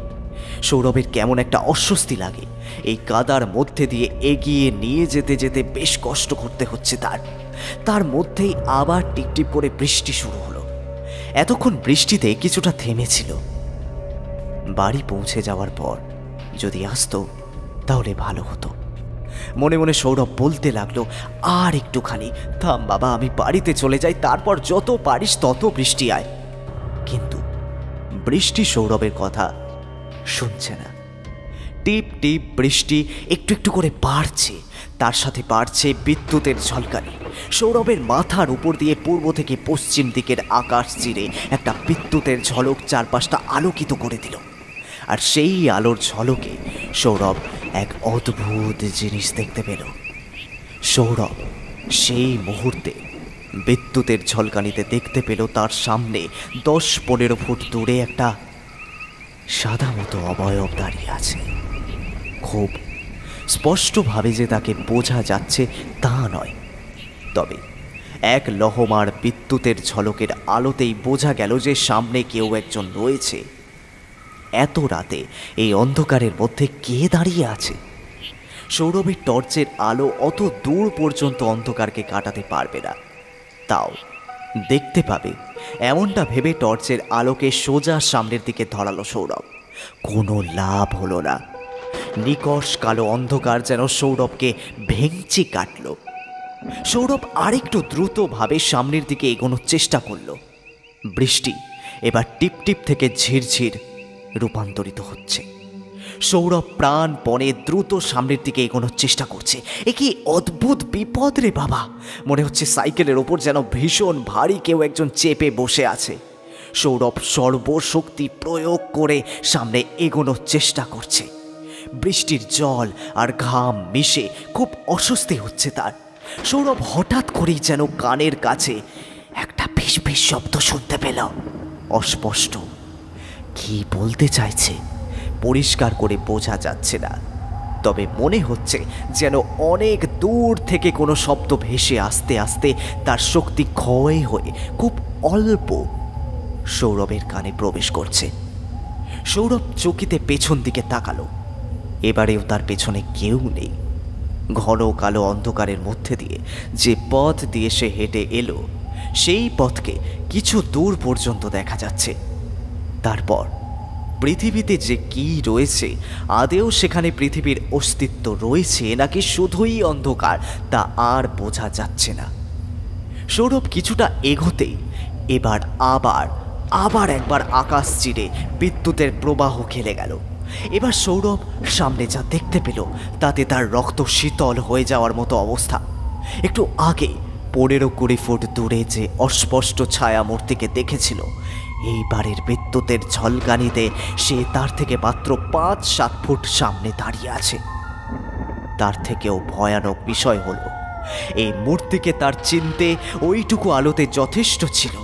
সৌরভের কেমন একটা অস্বস্তি লাগে। এই কাদার মধ্যে দিয়ে এগিয়ে নিয়ে যেতে যেতে বেশ কষ্ট করতে হচ্ছে তার মধ্যেই আবার টিপটিপ করে বৃষ্টি শুরু হলো। এতক্ষণ বৃষ্টিতে কিছুটা থেমেছিল। বাড়ি পৌঁছে যাওয়ার পর যদি আসতো তাহলে ভালো হতো। মনে মনে সৌরভ বলতে লাগলো, আর একটুখানি থাম বাবা, আমি বাড়িতে চলে যাই, তারপর যত পারিস তত বৃষ্টি আয়। কিন্তু বৃষ্টি সৌরভের কথা শুনছে না। টিপ টিপ বৃষ্টি একটু একটু করে বাড়ছে, তার সাথে বাড়ছে বিদ্যুতের ঝলকানি। সৌরভের মাথার উপর দিয়ে পূর্ব থেকে পশ্চিম দিকের আকাশ চিরে একটা বিদ্যুতের ঝলক চারপাশটা আলোকিত করে দিল। আর সেই আলোর ঝলকে সৌরভ এক অদ্ভুত জিনিস দেখতে পেল। সৌরভ সেই মুহূর্তে বিদ্যুতের ঝলকানিতে দেখতে পেল তার সামনে 10-15 ফুট দূরে একটা সাদা মতো অবয়ব দাঁড়িয়ে আছে। খুব স্পষ্টভাবে যে তাকে বোঝা যাচ্ছে তা নয়, তবে এক লহমার বিদ্যুতের ঝলকের আলোতেই বোঝা গেল যে সামনে কেউ একজন রয়েছে। এত রাতে এই অন্ধকারের মধ্যে কে দাঁড়িয়ে আছে? সৌরভের টর্চের আলো অত দূর পর্যন্ত অন্ধকারকে কাটাতে পারবে না, তাও দেখতে পাবে এমনটা ভেবে টর্চের আলোকে সোজা সামনের দিকে ধরালো সৌরভ। কোনো লাভ হলো না। নিকষ কালো অন্ধকার যেন সৌরভকে ভেঙচি কাটল। সৌরভ আরেকটু দ্রুতভাবে সামনের দিকে এগোনোর চেষ্টা করল। বৃষ্টি এবার টিপটিপ থেকে ঝিরঝির রূপান্তরিত হচ্ছে। সৌরভ প্রাণপণে দ্রুত সামনের দিকে এগোনোর চেষ্টা করছে। এ কি অদ্ভুত বিপদ রে বাবা! মনে হচ্ছে সাইকেলের ওপর যেন ভীষণ ভারী কেউ একজন চেপে বসে আছে। সৌরভ সর্বশক্তি প্রয়োগ করে সামনে এগোনোর চেষ্টা করছে। বৃষ্টির জল আর ঘাম মিশে খুব অস্বস্তি হচ্ছে তার। সৌরভ হঠাৎ করেই যেন কানের কাছে একটা ফিস ফিস শব্দ শুনতে পেল। অস্পষ্ট, কি বলতে চাইছে পরিষ্কার করে বোঝা যাচ্ছে না, তবে মনে হচ্ছে যেন অনেক দূর থেকে কোনো শব্দ ভেসে আসতে আসতে তার শক্তি ক্ষয় হয়ে খুব অল্প সৌরভের কানে প্রবেশ করছে। সৌরভ চকিতে পেছন দিকে তাকালো। এবারেও তার পেছনে কেউ নেই। ঘন কালো অন্ধকারের মধ্যে দিয়ে যে পথ দিয়ে সে হেঁটে এলো সেই পথকে কিছু দূর পর্যন্ত দেখা যাচ্ছে। তারপর পৃথিবীতে যে কি রয়েছে, আদেও সেখানে পৃথিবীর অস্তিত্ব রয়েছে নাকি শুধুই অন্ধকার, তা আর বোঝা যাচ্ছে না। সৌরভ কিছুটা এগোতেই এবার আবার একবার আকাশ চিরে বিদ্যুতের প্রবাহ খেলে গেল। এবার সৌরভ সামনে যা দেখতে পেল তাতে তার রক্ত শীতল হয়ে যাওয়ার মতো অবস্থা। একটু আগে 15-20 ফুট দূরে যে অস্পষ্ট ছায়া মূর্তিকে দেখেছিল, এইবারের বিদ্যুতের ঝলকানিতে সে তার থেকে মাত্র 5-7 ফুট সামনে দাঁড়িয়ে আছে। তার থেকেও ভয়ানক বিষয় হলো এই মূর্তিকে তার চিনতে ওইটুকু আলোতে যথেষ্ট ছিল।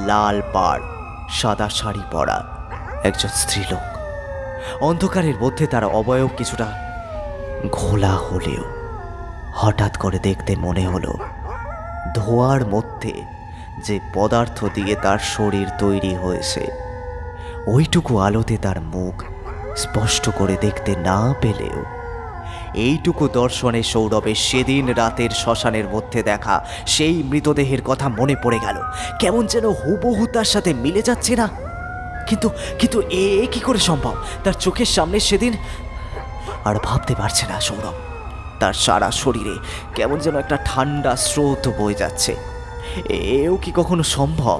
লাল পাড়, সাদা শাড়ি পরা একজন স্ত্রীলোক। অন্ধকারের মধ্যে তার অবয়ব কিছুটা ঘোলা হলেও হঠাৎ করে দেখতে মনে হলো ধোঁয়ার মধ্যে যে পদার্থ দিয়ে তার শরীর তৈরি হয়েছে, ওইটুকু আলোতে তার মুখ স্পষ্ট করে দেখতে না পেলেও এইটুকু দর্শনে সৌরভের সেদিন রাতের শ্মশানের মধ্যে দেখা সেই মৃতদেহের কথা মনে পড়ে গেল। কেমন যেন হুবহু তার সাথে মিলে যাচ্ছে না। কিন্তু এ কি করে সম্ভব? তার চোখের সামনে সেদিন আর ভাবতে পারছে না সৌরভ। তার সারা শরীরে কেমন যেন একটা ঠান্ডা স্রোত বয়ে যাচ্ছে। এও কি কখনো সম্ভব?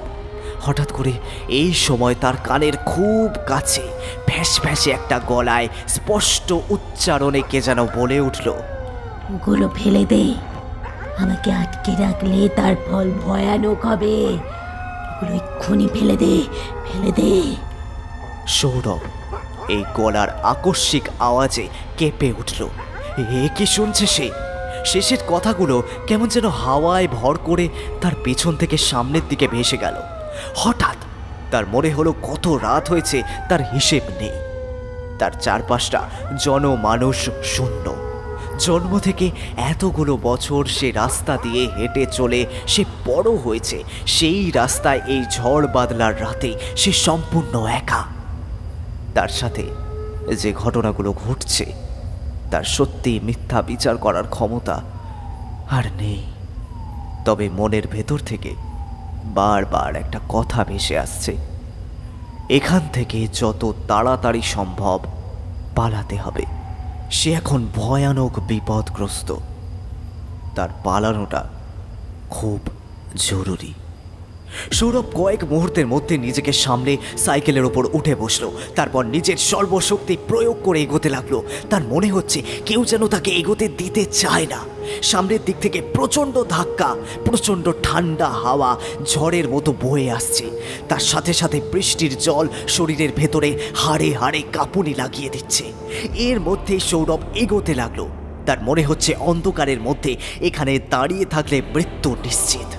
হঠাৎ করে এই সময় তার কানের খুব কাছে ফ্যাঁস ফ্যাঁসে একটা গলায় স্পষ্ট উচ্চারণে কে যেন বলে উঠল, ওগুলো ফেলে দে, আমাকে আটকে রাখলে তার ফল ভয়ানক হবে। ওগুলো এক্ষুনি ফেলে দে, ফেলে দে। সৌরভ এই গলার আকস্মিক আওয়াজে কেঁপে উঠল। এ কি শুনছে সে? শেষের কথাগুলো কেমন যেন হাওয়ায় ভর করে তার পেছন থেকে সামনের দিকে ভেসে গেল। হঠাৎ তার মনে হলো কত রাত হয়েছে তার হিসেব নেই। তার চারপাশটা জনমানুষ শূন্য। জন্ম থেকে এতগুলো বছর সে রাস্তা দিয়ে হেঁটে চলে সে বড় হয়েছে, সেই রাস্তায় এই ঝড় বাদলার রাতে সে সম্পূর্ণ একা। তার সাথে যে ঘটনাগুলো ঘটছে তার সত্যি মিথ্যা বিচার করার ক্ষমতা আর নেই। তবে মনের ভেতর থেকে বারবার একটা কথা ভেসে আসছে, এখান থেকে যত তাড়াতাড়ি সম্ভব পালাতে হবে। সে এখন ভয়ানক বিপদগ্রস্ত, তার পালানোটা খুব জরুরি। সৌরভ কয়েক মুহূর্তের মধ্যে নিজেকে সামলে সাইকেলের ওপর উঠে বসলো। তারপর নিজের সর্বশক্তি প্রয়োগ করে এগোতে লাগলো। তার মনে হচ্ছে কেউ যেন তাকে এগোতে দিতে চায় না। সামনের দিক থেকে প্রচণ্ড ধাক্কা, প্রচণ্ড ঠান্ডা হাওয়া ঝড়ের মতো বয়ে আসছে। তার সাথে সাথে বৃষ্টির জল শরীরের ভেতরে হাড়ে হাড়ে কাঁপুনি লাগিয়ে দিচ্ছে। এর মধ্যে সৌরভ এগোতে লাগলো। তার মনে হচ্ছে অন্ধকারের মধ্যে এখানে দাঁড়িয়ে থাকলে মৃত্যু নিশ্চিত।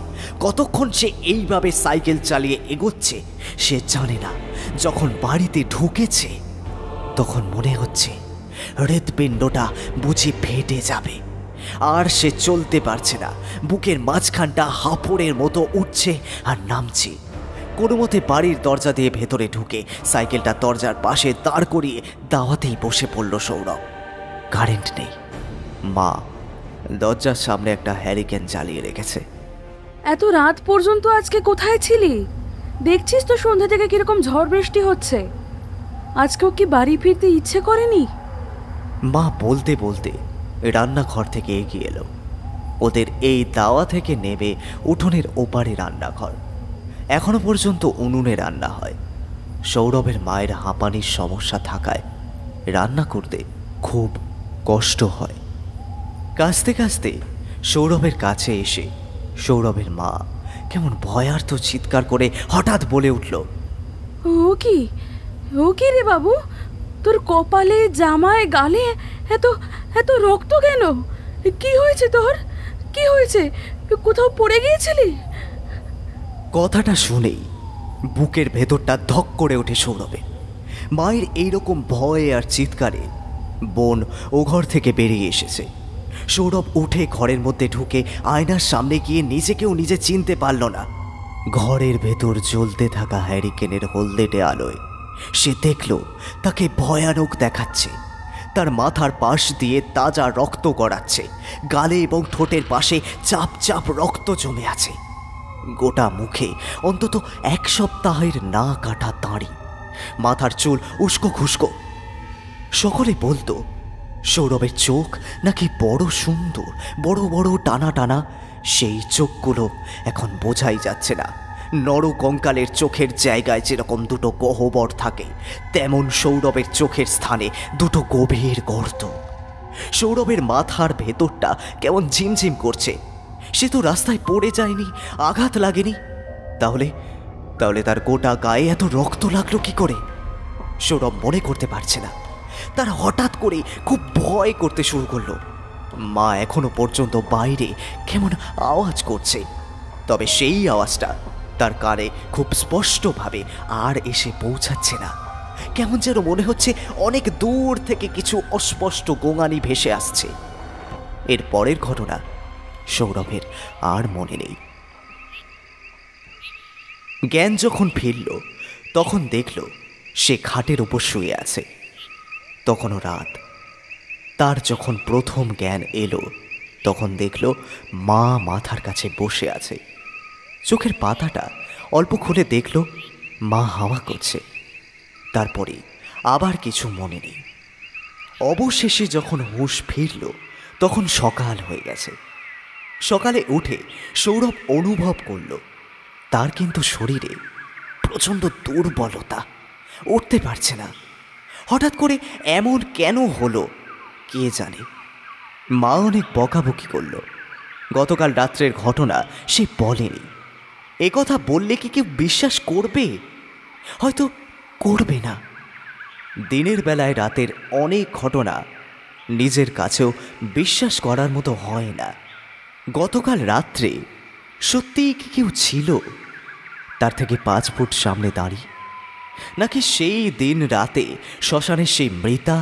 কতক্ষণ সে এইভাবে সাইকেল চালিয়ে এগোচ্ছে সে জানে না। যখন বাড়িতে ঢুকেছে তখন মনে হচ্ছে হৃৎপিণ্ডটা বুঝি ফেটে যাবে। আর সে চলতে পারছে না। বুকের মাঝখানটা হাঁপড়ের মতো উঠছে আর নামছে। কোনো মতে বাড়ির দরজা দিয়ে ভেতরে ঢুকে সাইকেলটা দরজার পাশে দাঁড় করিয়ে দাওয়াতেই বসে পড়ল সৌরভ। কারেন্ট নেই। মা দরজার সামনে একটা হ্যারিকেন জ্বালিয়ে রেখেছে। এত রাত পর্যন্ত আজকে কোথায় ছিলি? দেখছিস তো সন্ধ্যা থেকে কিরকম ঝড় বৃষ্টি হচ্ছে। আজকেও কি বাড়ি ফিরতে ইচ্ছে করেনি? মা বলতে বলতে রান্নাঘর থেকে এগিয়ে এলো। ওদের এই দাওয়া থেকে নেমে উঠোনের ওপারে রান্নাঘর। এখনো পর্যন্ত উনুনে রান্না হয়। সৌরভের মায়ের হাঁপানির সমস্যা থাকায় রান্না করতে খুব কষ্ট হয়। কাঁচতে কাঁচতে সৌরভের কাছে এসে সৌরভের মা কেমন ভয়ার্থ চিৎকার করে হঠাৎ বলে উঠল, ও কি রে বাবু, তোর কপালে জামায় গালে এত এত রক্ত কেন? কি হয়েছে তোর? কি হয়েছে? কোথাও পড়ে গিয়েছিলি? কথাটা শুনেই বুকের ভেতরটা ধক করে ওঠে সৌরভের। মায়ের এইরকম ভয়ে আর চিৎকারে বোন ও ঘর থেকে বেরিয়ে এসেছে। সৌরভ উঠে ঘরের মধ্যে ঢুকে আয়নার সামনে গিয়ে নিজেকেও নিজে চিনতে পারল না। ঘরের ভেতর জ্বলতে থাকা হ্যারিকেনের হলদেটে আলোয় সে দেখল তাকে ভয়ানক দেখাচ্ছে। তার মাথার পাশ দিয়ে তাজা রক্ত গড়াচ্ছে। গালে এবং ঠোঁটের পাশে চাপ চাপ রক্ত জমে আছে। গোটা মুখে অন্তত এক সপ্তাহের না কাটা দাড়ি, মাথার চুল উস্কো খুস্কো। সকলে বলতো সৌরভের চোখ নাকি বড় সুন্দর, বড় বড় টানা টানা। সেই চোখগুলো এখন বোঝাই যাচ্ছে না। নরকঙ্কালের চোখের জায়গায় যেরকম দুটো গহ্বর থাকে, তেমন সৌরভের চোখের স্থানে দুটো গভীর গর্ত। সৌরভের মাথার ভেতরটা কেমন ঝিমঝিম করছে। সে তো রাস্তায় পড়ে যায়নি, আঘাত লাগেনি। তাহলে তার গোটা গায়ে এত রক্ত লাগলো কি করে? সৌরভ মনে করতে পারছে না। তার হঠাৎ করে খুব ভয় করতে শুরু করলো। মা এখনো পর্যন্ত বাইরে কেমন আওয়াজ করছে, তবে সেই আওয়াজটা তার কানে খুব স্পষ্টভাবে আর এসে পৌঁছাচ্ছে না। কেমন যেন মনে হচ্ছে অনেক দূর থেকে কিছু অস্পষ্ট গোঙানি ভেসে আসছে। এর পরের ঘটনা সৌরভের আর মনে নেই। জ্ঞান যখন ফিরল তখন দেখল সে খাটের উপর শুয়ে আছে। তখনও রাত। তার যখন প্রথম জ্ঞান এলো তখন দেখল মা মাথার কাছে বসে আছে। চোখের পাতাটা অল্প খুলে দেখল মা হাওয়া করছে। তারপরে আবার কিছু মনে নেই। অবশেষে যখন হুঁশ ফিরল তখন সকাল হয়ে গেছে। সকালে উঠে সৌরভ অনুভব করল তার কিন্তু শরীরে প্রচণ্ড দুর্বলতা, উঠতে পারছে না। হঠাৎ করে এমন কেন হলো কে জানে। মা অনেক বকাবকি করল। গতকাল রাত্রের ঘটনা সে বলেনি। একথা বললে কি কেউ বিশ্বাস করবে? হয়তো করবে না। দিনের বেলায় রাতের অনেক ঘটনা নিজের কাছেও বিশ্বাস করার মতো হয় না। গতকাল রাত্রে সত্যিই কি কেউ ছিল তার থেকে 5 ফুট সামনে দাঁড়িয়ে? নাকি সেই দিন রাতে শ্মশানের সেই মৃতা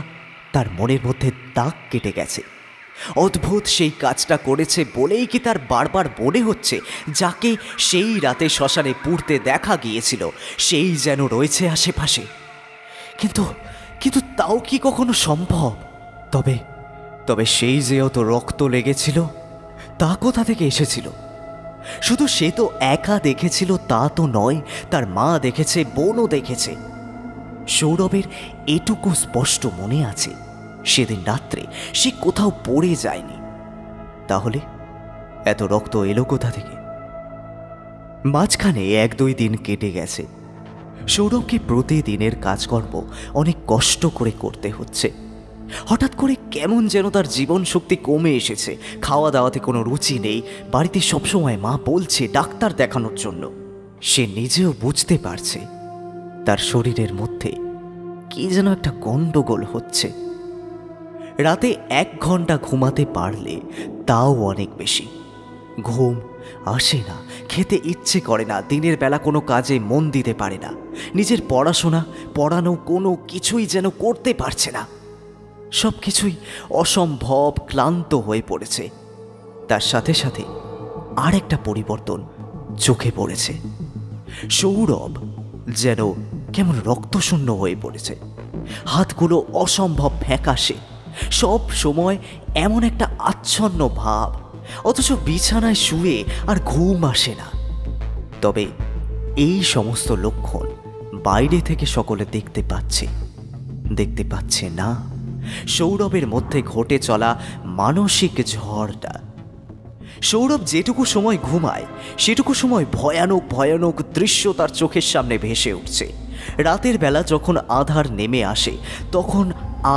তার মনের মধ্যে দাগ কেটে গেছে? অদ্ভুত সেই কাজটা করেছে বলেই কি তার বারবার মনে হচ্ছে যাকে সেই রাতে শ্মশানে পুড়তে দেখা গিয়েছিল সেই যেন রয়েছে আশেপাশে? কিন্তু কিন্তু তাও কি কখনো সম্ভব? তবে তবে সেই যে অত রক্ত লেগেছিল তা কোথা থেকে এসেছিল? শুধু সে তো একা দেখেছিল তা তো নয়, তার মা দেখেছে, বোনও দেখেছে। সৌরভের এটুকু স্পষ্ট মনে আছে, সেদিন রাত্রে সে কোথাও পড়ে যায়নি। তাহলে এত রক্ত এলো কোথা থেকে? মাঝখানে 1-2 দিন কেটে গেছে। সৌরভকে প্রতিদিনের কাজকর্ম অনেক কষ্ট করে করতে হচ্ছে। হঠাৎ করে কেমন যেন তার জীবন শক্তি কমে এসেছে। খাওয়া দাওয়াতে কোনো রুচি নেই। বাড়িতে সবসময় মা বলছে ডাক্তার দেখানোর জন্য। সে নিজেও বুঝতে পারছে তার শরীরের মধ্যে কি যেন একটা গন্ডগোল হচ্ছে। রাতে 1 ঘন্টা ঘুমাতে পারলে তাও অনেক বেশি। ঘুম আসে না, খেতে ইচ্ছে করে না, দিনের বেলা কোনো কাজে মন দিতে পারে না। নিজের পড়াশোনা, পড়ানো কোনো কিছুই যেন করতে পারছে না। সব কিছুই অসম্ভব ক্লান্ত হয়ে পড়েছে। তার সাথে সাথে আর একটা পরিবর্তন চোখে পড়েছে। সৌরভ যেন কেমন রক্তশূন্য হয়ে পড়েছে। হাতগুলো অসম্ভব ফ্যাকাশে, সব সময় এমন একটা আচ্ছন্ন ভাব, অথচ বিছানায় শুয়ে আর ঘুম আসে না। তবে এই সমস্ত লক্ষণ বাইরে থেকে সকলে দেখতে পাচ্ছে না সৌরভের মধ্যে ঘটে চলা মানসিক ঝড়টা। সৌরভ যেটুকু সময় ঘুমায় সেটুকু সময় ভয়ানক ভয়ানক দৃশ্য তার চোখের সামনে ভেসে উঠছে। রাতের বেলা যখন আধার নেমে আসে তখন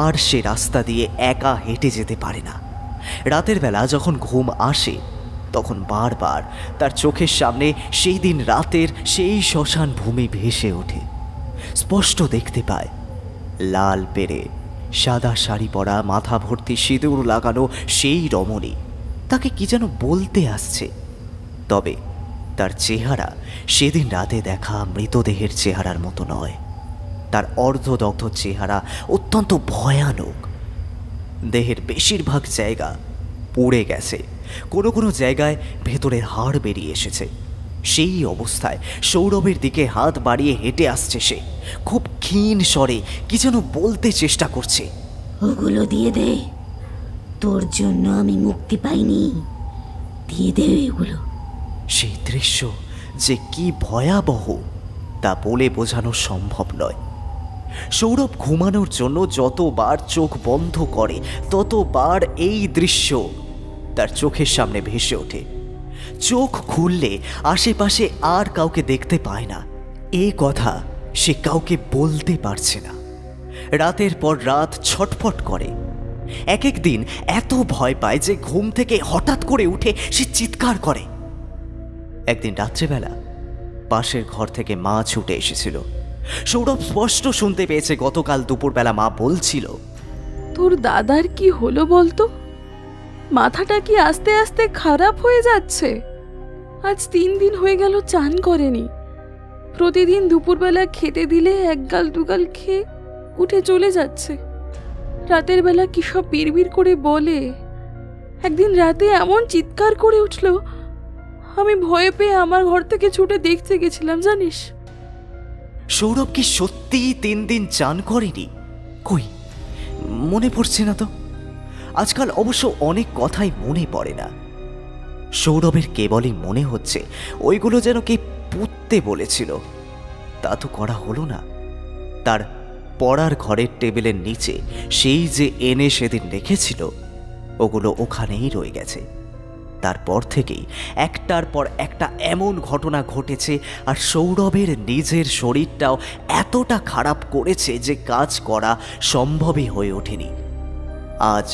আর সে রাস্তা দিয়ে একা হেঁটে যেতে পারে না। রাতের বেলা যখন ঘুম আসে তখন বারবার তার চোখের সামনে সেই দিন রাতের সেই শ্মশান ভূমি ভেসে ওঠে। স্পষ্ট দেখতে পায় লাল পেরে সাদা শাড়ি পরা, মাথা ভর্তি সিঁদুর লাগানো সেই রমণী তাকে কি যেন বলতে আসছে। তবে তার চেহারা সেদিন রাতে দেখা মৃতদেহের চেহারার মতো নয়। তার অর্ধদগ্ধ চেহারা অত্যন্ত ভয়ানক। দেহের বেশিরভাগ জায়গা পুড়ে গেছে, কোনো কোনো জায়গায় ভেতরের হাড় বেরিয়ে এসেছে। সেই অবস্থায় সৌরভের দিকে হাত বাড়িয়ে হেঁটে আসছে সে। খুব ক্ষীণ স্বরে কি যেন বলতে চেষ্টা করছে। ওগুলো দিয়ে দে, তোর জন্য আমি মুক্তি পাইনি, দিয়ে দে এগুলো। সেই দৃশ্য যে কি ভয়াবহ তা বলে বোঝানো সম্ভব নয়। সৌরভ ঘুমানোর জন্য যতবার চোখ বন্ধ করে ততবার এই দৃশ্য তার চোখের সামনে ভেসে ওঠে। চোখ খুললে আশেপাশে আর কাউকে দেখতে পায় না। এই কথা সে কাউকে বলতে পারছে না। রাতের পর রাত ছটফট করে। এক এক দিন এত ভয় পায় যে ঘুম থেকে হঠাৎ করে উঠে সে চিৎকার করে। একদিন রাত্রেবেলা পাশের ঘর থেকে মা ছুটে এসেছিল। সৌরভ স্পষ্ট শুনতে পেয়েছে গতকাল দুপুরবেলা মা বলছিল, তোর দাদার কি হলো বলতো? মাথাটা কি আস্তে আস্তে খারাপ হয়ে যাচ্ছে? আজ 3 দিন হয়ে গেল চান করেনি। প্রতিদিন দুপুরবেলা খেতে দিলে 1 গাল 2 গাল খেয়ে উঠে চলে যাচ্ছে। রাতের বেলা কি সব বিড়বিড় করে বলে। একদিন রাতে এমন চিৎকার করে উঠল, আমি ভয়ে পেয়ে আমার ঘর থেকে ছুটে দেখতে গেছিলাম জানিস। সৌরভ কি সত্যিই 3 দিন চান করেনি? কই, মনে পড়ছে না তো। আজকাল অবশ্য অনেক কথাই মনে পড়ে না। সৌরভের কেবলই মনে হচ্ছে ওইগুলো যেন কে পুঁততে বলেছিল, তা তো করা হলো না। তার পড়ার ঘরের টেবিলের নিচে সেই যে এনে সেদিন রেখেছিল ওগুলো ওখানেই রয়ে গেছে। তারপর থেকেই একটার পর একটা এমন ঘটনা ঘটেছে, আর সৌরভের নিজের শরীরটাও এতটা খারাপ করেছে যে কাজ করা সম্ভবই হয়ে ওঠেনি। আজ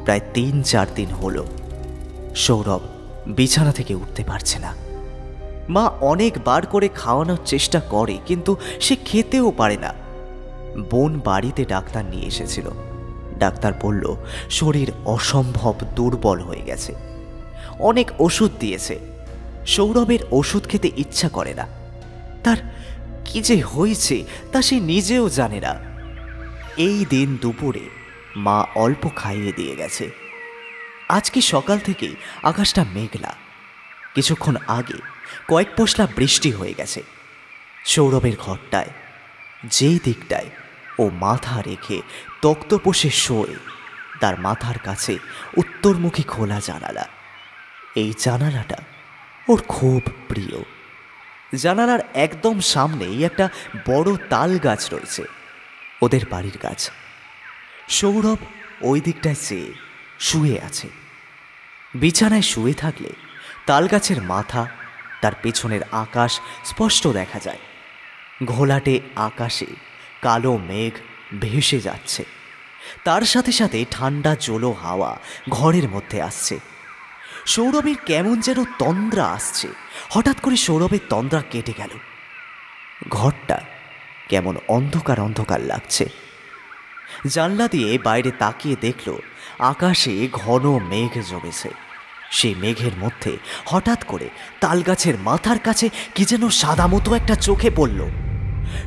প্রায় 3-4 দিন হলো সৌরভ বিছানা থেকে উঠতে পারছে না। মা অনেকবার করে খাওয়ানোর চেষ্টা করে, কিন্তু সে খেতেও পারে না। বোন বাড়িতে ডাক্তার নিয়ে এসেছিল। ডাক্তার বলল শরীর অসম্ভব দুর্বল হয়ে গেছে। অনেক ওষুধ দিয়েছে। সৌরভের ওষুধ খেতে ইচ্ছা করে না। তার কি যে হয়েছে তা সে নিজেও জানে না। এই দিন দুপুরে মা অল্প খাইয়ে দিয়ে গেছে। আজকে সকাল থেকেই আকাশটা মেঘলা। কিছুক্ষণ আগে কয়েক পশলা বৃষ্টি হয়ে গেছে। সৌরভের ঘরটায় যেই দিকটায় ও মাথা রেখে তক্তপোষে শোয়, তার মাথার কাছে উত্তরমুখী খোলা জানালা। এই জানালাটা ওর খুব প্রিয়। জানালার একদম সামনেই একটা বড় তাল গাছ রয়েছে, ওদের বাড়ির গাছ। সৌরভ ওই দিকটায় চেয়ে শুয়ে আছে। বিছানায় শুয়ে থাকলে তাল গাছের মাথা, তার পেছনের আকাশ স্পষ্ট দেখা যায়। ঘোলাটে আকাশে কালো মেঘ ভেসে যাচ্ছে। তার সাথে সাথে ঠান্ডা জলো হাওয়া ঘরের মধ্যে আসছে। সৌরভের কেমন যেন তন্দ্রা আসছে। হঠাৎ করে সৌরভের তন্দ্রা কেটে গেল। ঘরটা কেমন অন্ধকার অন্ধকার লাগছে। জানলা দিয়ে বাইরে তাকিয়ে দেখল আকাশে ঘন মেঘ জমেছে। সেই মেঘের মধ্যে হঠাৎ করে তালগাছের মাথার কাছে কি যেন সাদা মতো একটা চোখে পড়ল।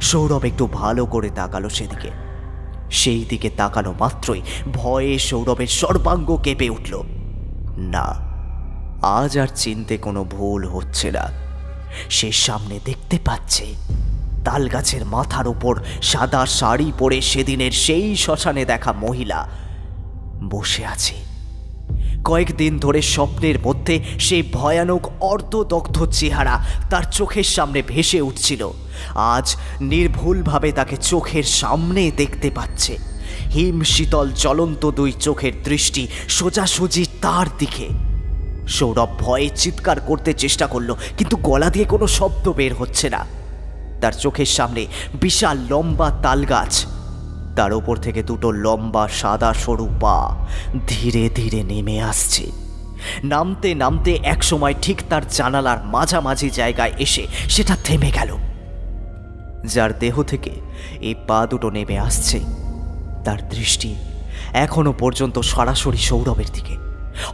সৌরভ একটু ভালো করে তাকালো সেদিকে। সেই দিকে তাকানো মাত্রই ভয়ে সৌরভের সর্বাঙ্গ কেঁপে উঠল। না, আজ আর চিনতে কোনো ভুল হচ্ছে না। সে সামনে দেখতে পাচ্ছে তালগাছের মাথার উপর সাদা শাড়ি পরে সেদিনের সেই শ্মশানে দেখা মহিলা বসে আছে। কয়েকদিন ধরে স্বপ্নের মধ্যে সেই ভয়ানক অর্ধদগ্ধ চেহারা তার চোখের সামনে ভেসে উঠছিল। আজ নির্ভুলভাবে তাকে চোখের সামনে দেখতে পাচ্ছে। হিম শীতল জ্বলন্ত দুই চোখের দৃষ্টি সোজাসুজি তার দিকে। সৌরভ ভয়ে চিৎকার করতে চেষ্টা করলো, কিন্তু গলা দিয়ে কোনো শব্দ বের হচ্ছে না। তার চোখের সামনে বিশাল লম্বা তালগাছ, তার ওপর থেকে দুটো লম্বা সাদা সরু পা ধীরে ধীরে নেমে আসছে। নামতে নামতে একসময় ঠিক তার জানালার মাঝামাঝি জায়গায় এসে সেটা থেমে গেল। যার দেহ থেকে এই পা দুটো নেমে আসছে তার দৃষ্টি এখনো পর্যন্ত সরাসরি সৌরভের দিকে।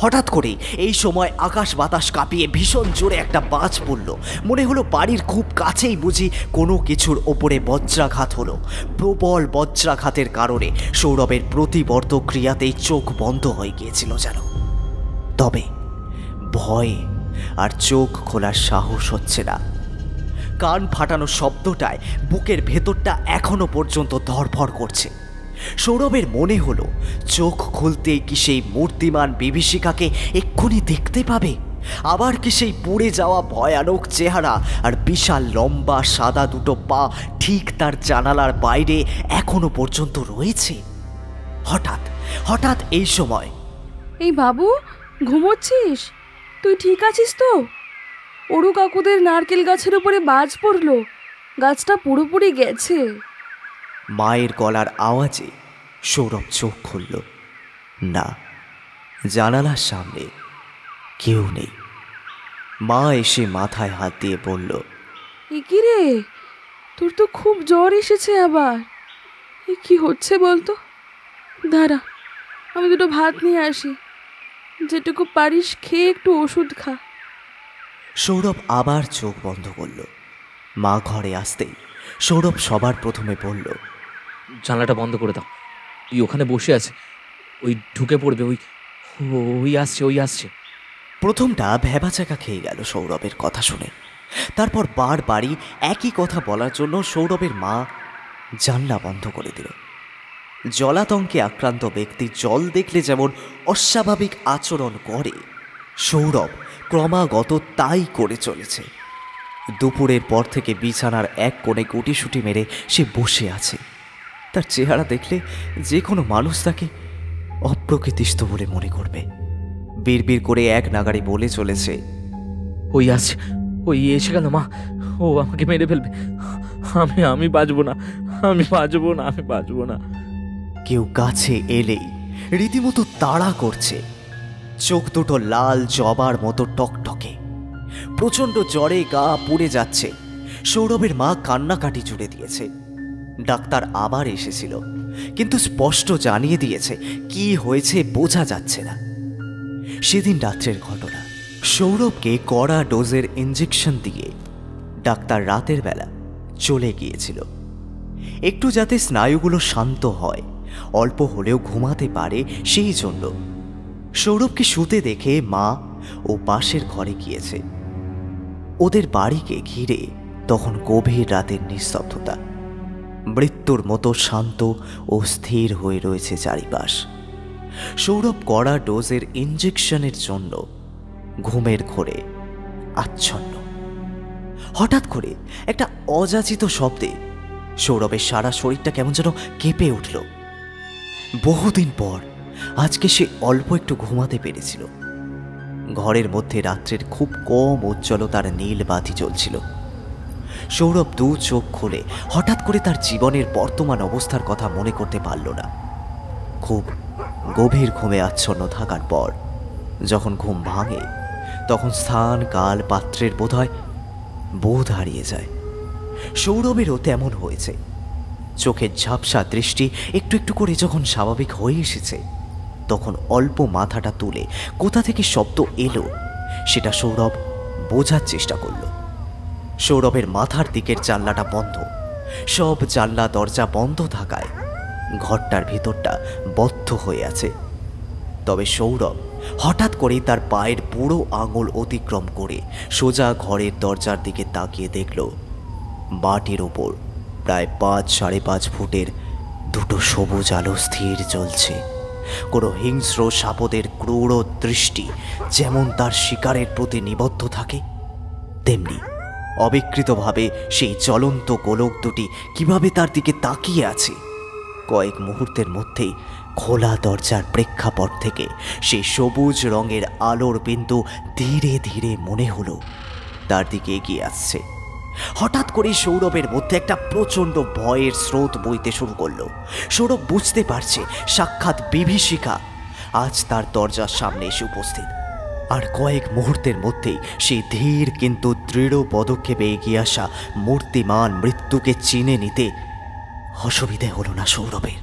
হঠাৎ করে এই সময় আকাশ বাতাস কাঁপিয়ে ভীষণ জোরে একটা বাজ পড়ল। মনে হলো বাড়ির খুব কাছেই বুঝি কোনো কিছুর ওপরে বজ্রাঘাত হলো। প্রবল বজ্রাঘাতের কারণে সৌরভের প্রতিবর্ত ক্রিয়াতেই চোখ বন্ধ হয়ে গিয়েছিল যেন। তবে ভয়ে আর চোখ খোলার সাহস হচ্ছে না। কান ফাটানো শব্দটায় বুকের ভেতরটা এখনো পর্যন্ত ধড়ফড় করছে। সৌরভের মনে হলো চোখ খুলতেই কি সেই মূর্তিমান বিভীষিকাকে এক্ষুনি দেখতে পাবে। আবার কি সেই পুড়ে যাওয়া ভয়ানক চেহারা আর বিশাল লম্বা সাদা দুটো পা ঠিক তার জানালার বাইরে এখনো পর্যন্ত রয়েছে। হঠাৎ হঠাৎ এই সময়, এই বাবু, ঘুমোচ্ছিস? তুই ঠিক আছিস তো? অরু কাকুদের নারকেল গাছের উপরে বাজ পড়লো, গাছটা পুরোপুরি গেছে। মায়ের গলার আওয়াজে সৌরভ চোখ খুলল। না, জানালার সামনে কেউ নেই। মা এসে মাথায় হাত দিয়ে বলল, কি রে, তোর তো খুব জ্বর এসেছে আবার। কি হচ্ছে বলতো? দাঁড়া, আমি দুটো ভাত নিয়ে আসি, যেটুকু পারিস খেয়ে একটু ওষুধ খা। সৌরভ আবার চোখ বন্ধ করল। মা ঘরে আসতেই সৌরভ সবার প্রথমে বলল, জানলাটা বন্ধ করে দাও। ওখানে বসে আছে, ওই ঢুকে পড়বে, ওই আসছে। প্রথমটা ভ্যাবাচাকা খেয়ে গেল সৌরভের কথা শুনে। তারপর বারবারই একই কথা বলার জন্য সৌরভের মা জানলা বন্ধ করে দিল। জলাতঙ্কে আক্রান্ত ব্যক্তি জল দেখলে যেমন অস্বাভাবিক আচরণ করে, সৌরভ ক্রমাগত তাই করে চলেছে। দুপুরের পর থেকে বিছানার এক কোণে গুটিসুটি মেরে সে বসে আছে। তার চেহারা দেখলে যে কোনো মানুষ তাকে অপ্রকৃতিস্থ বলে মনে করবে। বিড়বিড় করে এক নাগাড়ে বলে চলেছে, ওই আছে, ওই এসে গেল মা, ও আমাকে মেরে ফেলবে, আমি বাঁচবো না, আমি বাঁচবো না। কেউ কাছে এলেই রীতিমতো তাড়া করছে। চোখ দুটো লাল জবার মতো টকটকে, প্রচণ্ড জ্বরে গা পুড়ে যাচ্ছে। সৌরভের মা কান্নাকাটি জুড়ে দিয়েছে। ডাক্তার আবার এসেছিল, কিন্তু স্পষ্ট জানিয়ে দিয়েছে কি হয়েছে বোঝা যাচ্ছে না। সেদিন রাত্রের ঘটনা। সৌরভকে কড়া ডোজের ইঞ্জেকশন দিয়ে ডাক্তার রাতের বেলা চলে গিয়েছিল, একটু যাতে স্নায়ুগুলো শান্ত হয়, অল্প হলেও ঘুমাতে পারে সেই জন্য। সৌরভকে শুতে দেখে মা ও পাশের ঘরে গিয়েছে। ওদের বাড়িকে ঘিরে তখন গভীর রাতের নিস্তব্ধতা, মৃত্যুর মতো শান্ত ও স্থির হয়ে রয়েছে চারিপাশ। সৌরভ কড়া ডোজের ইঞ্জেকশনের জন্য ঘুমের ঘোরে আচ্ছন্ন। হঠাৎ করে একটা অযাচিত শব্দে সৌরভের সারা শরীরটা কেমন যেন কেঁপে উঠল। বহুদিন পর আজকে সে অল্প একটু ঘুমাতে পেরেছিল। ঘরের মধ্যে রাত্রের খুব কম উজ্জ্বলতার নীল বাতি জ্বলছিল। সৌরভ দু চোখ খুলে হঠাৎ করে তার জীবনের বর্তমান অবস্থার কথা মনে করতে পারল না। খুব গভীর ঘুমে আচ্ছন্ন থাকার পর যখন ঘুম ভাঙে, তখন স্থান কাল পাত্রের বোধ হারিয়ে যায়। সৌরভেরও তেমন হয়েছে। চোখের ঝাপসা দৃষ্টি একটু একটু করে যখন স্বাভাবিক হয়ে এসেছে, তখন অল্প মাথাটা তুলে কোথা থেকে শব্দ এলো সেটা সৌরভ বোঝার চেষ্টা করল। সৌরভের মাথার দিকের জানলাটা বন্ধ। সব জানলা দরজা বন্ধ থাকায় ঘরটার ভিতরটা বদ্ধ হয়ে আছে। তবে সৌরভ হঠাৎ করেই তার পায়ের বুড়ো আঙুল অতিক্রম করে সোজা ঘরের দরজার দিকে তাকিয়ে দেখল মাটির ওপর প্রায় 5-5.5 ফুটের দুটো সবুজ আলো স্থির জ্বলছে। কোনো হিংস্র সাপদের ক্রূর দৃষ্টি যেমন তার শিকারের প্রতি নিবদ্ধ থাকে, তেমনি অবিকৃতভাবে সেই জ্বলন্ত গোলক দুটি কিভাবে তার দিকে তাকিয়ে আছে। কয়েক মুহূর্তের মধ্যেই খোলা দরজার প্রেক্ষাপট থেকে সেই সবুজ রঙের আলোর বিন্দু ধীরে ধীরে মনে হলো তার দিকে এগিয়ে আসছে। হঠাৎ করেই সৌরভের মধ্যে একটা প্রচণ্ড ভয়ের স্রোত বইতে শুরু করলো। সৌরভ বুঝতে পারছে সাক্ষাৎ বিভীষিকা আজ তার দরজার সামনে এসে উপস্থিত। আর কয়েক মুহূর্তের মধ্যেই সেই ধীর কিন্তু দৃঢ় পদক্ষেপে এগিয়ে আসা মূর্তিমান মৃত্যুকে চিনে নিতে অসুবিধে হলো না সৌরভের।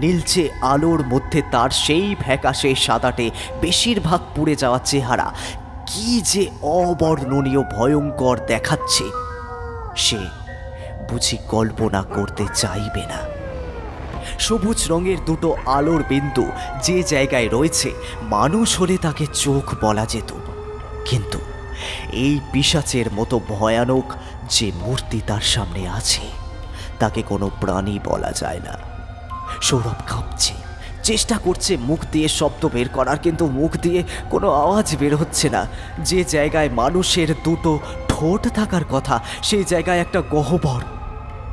নীলচে আলোর মধ্যে তার সেই ফ্যাকাশে সাদাটে বেশিরভাগ পুড়ে যাওয়া চেহারা কি যে অবর্ণনীয় ভয়ঙ্কর দেখাচ্ছে, সে বুঝি কল্পনা করতে চাইবে না। সবুজ রঙের দুটো আলোর বিন্দু যে জায়গায় রয়েছে, মানুষ হলে তাকে চোখ বলা যেত, কিন্তু এই পিশাচের মতো ভয়ানক যে মূর্তি তার সামনে আছে তাকে কোনো প্রাণী বলা যায় না। সৌরভ কাঁপছে, চেষ্টা করছে মুখ দিয়ে শব্দ বের করার, কিন্তু মুখ দিয়ে কোনো আওয়াজ বের হচ্ছে না। যে জায়গায় মানুষের দুটো ঠোঁট থাকার কথা, সেই জায়গায় একটা গহ্বর।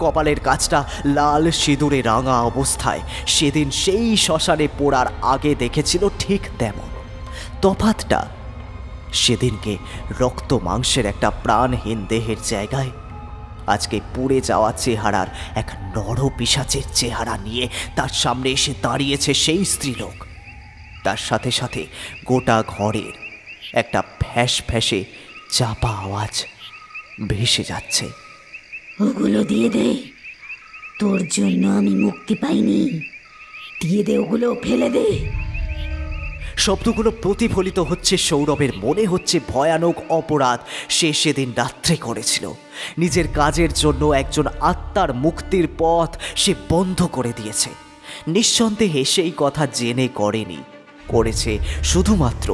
কপালের কাছটা লাল সিঁদুরে রাঙা অবস্থায় সেদিন সেই শ্মশানে পোড়ার আগে দেখেছিল ঠিক তেমন। তফাৎটা সেদিনকে রক্ত মাংসের একটা প্রাণহীন দেহের জায়গায় আজকে পুড়ে যাওয়া চেহারার এক নর পিশাচের চেহারা নিয়ে তার সামনে এসে দাঁড়িয়েছে সেই স্ত্রীলোক। তার সাথে সাথে গোটা ঘরের একটা ফ্যাস ফ্যাসে চাপা আওয়াজ ভেসে যাচ্ছে। ওগুলো দিয়ে দে, তোর জন্য আমি মুক্তি পাইনি, দিয়ে দে ওগুলো, ফেলে দে। শব্দগুলো প্রতিফলিত হচ্ছে সৌরভের মনে হচ্ছে ভয়ানক অপরাধ সে সেদিন রাত্রে করেছিল। নিজের কাজের জন্য একজন আত্মার মুক্তির পথ সে বন্ধ করে দিয়েছে। নিঃসন্দেহে সেই কথা জেনে করেনি, করেছে শুধুমাত্র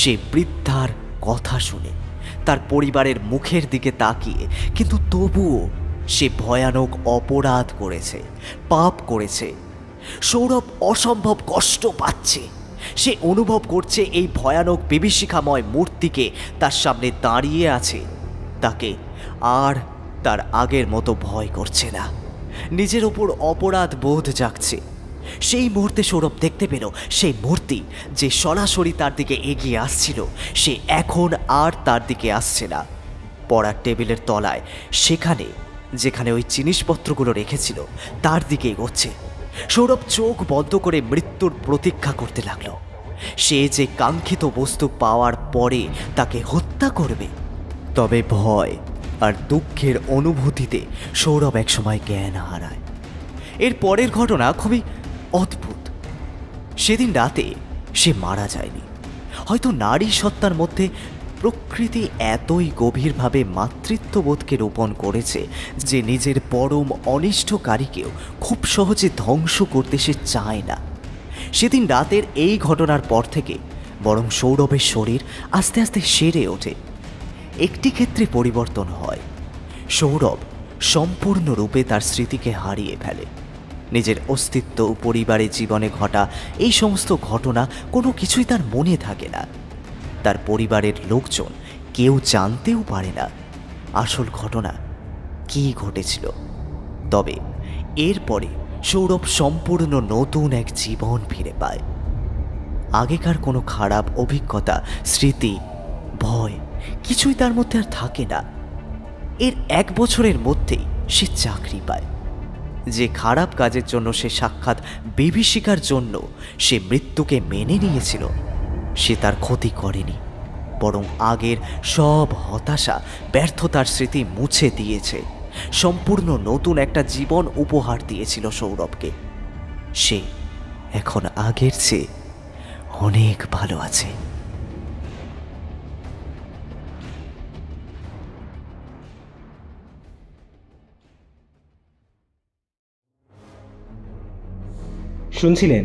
সে বৃদ্ধার কথা শুনে, তার পরিবারের মুখের দিকে তাকিয়ে। কিন্তু তবুও সে ভয়ানক অপরাধ করেছে, পাপ করেছে। সৌরভ অসম্ভব কষ্ট পাচ্ছে। সে অনুভব করছে এই ভয়ানক বিভীষিকাময় মূর্তিকে তার সামনে দাঁড়িয়ে আছে, তাকে আর তার আগের মতো ভয় করছে না। নিজের ওপর অপরাধ বোধ জাগছে। সেই মুহূর্তে সৌরভ দেখতে পেল সেই মূর্তি যে সরাসরি তার দিকে এগিয়ে আসছিল সে এখন আর তার দিকে আসছে না। পড়ার টেবিলের তলায় সেখানে যেখানে ওই জিনিসপত্রগুলো রেখেছিল তার দিকে এগোচ্ছে। সৌরভ চোখ বন্ধ করে মৃত্যুর প্রতীক্ষা করতে লাগলো। সে যে কাঙ্ক্ষিত বস্তু পাওয়ার পরে তাকে হত্যা করবে। তবে ভয় আর দুঃখের অনুভূতিতে সৌরভ একসময় জ্ঞান হারায়। এর পরের ঘটনা খুবই অদ্ভুত। সেদিন রাতে সে মারা যায়নি। হয়তো নারী সত্তার মধ্যে প্রকৃতি এতই গভীরভাবে মাতৃত্ববোধকে রোপণ করেছে যে নিজের পরম অনিষ্টকারীকেও খুব সহজে ধ্বংস করতে সে চায় না। সেদিন রাতের এই ঘটনার পর থেকে বরং সৌরভের শরীর আস্তে আস্তে সেরে ওঠে। একটি ক্ষেত্রে পরিবর্তন হয়, সৌরভ সম্পূর্ণরূপে তার স্মৃতিকে হারিয়ে ফেলে। নিজের অস্তিত্ব ও পরিবারের জীবনে ঘটা এই সমস্ত ঘটনা কোনো কিছুই তার মনে থাকে না। তার পরিবারের লোকজন কেউ জানতেও পারে না আসল ঘটনা কী ঘটেছিল। তবে এরপরে সৌরভ সম্পূর্ণ নতুন এক জীবন ফিরে পায়। আগেকার কোনো খারাপ অভিজ্ঞতা, স্মৃতি, ভয় কিছুই তার মধ্যে আর থাকে না। এর 1 বছরের মধ্যেই সে চাকরি পায়। যে খারাপ কাজের জন্য সে সাক্ষাৎ বিভীষিকার জন্য সে মৃত্যুকে মেনে নিয়েছিল সে তার ক্ষতি করেনি, বরং আগের সব হতাশা, ব্যর্থতার স্মৃতি মুছে দিয়েছে। সম্পূর্ণ নতুন একটা জীবন উপহার দিয়েছিল সৌরভকে। সে এখন আগের চেয়ে অনেক ভালো আছে। শুনছিলেন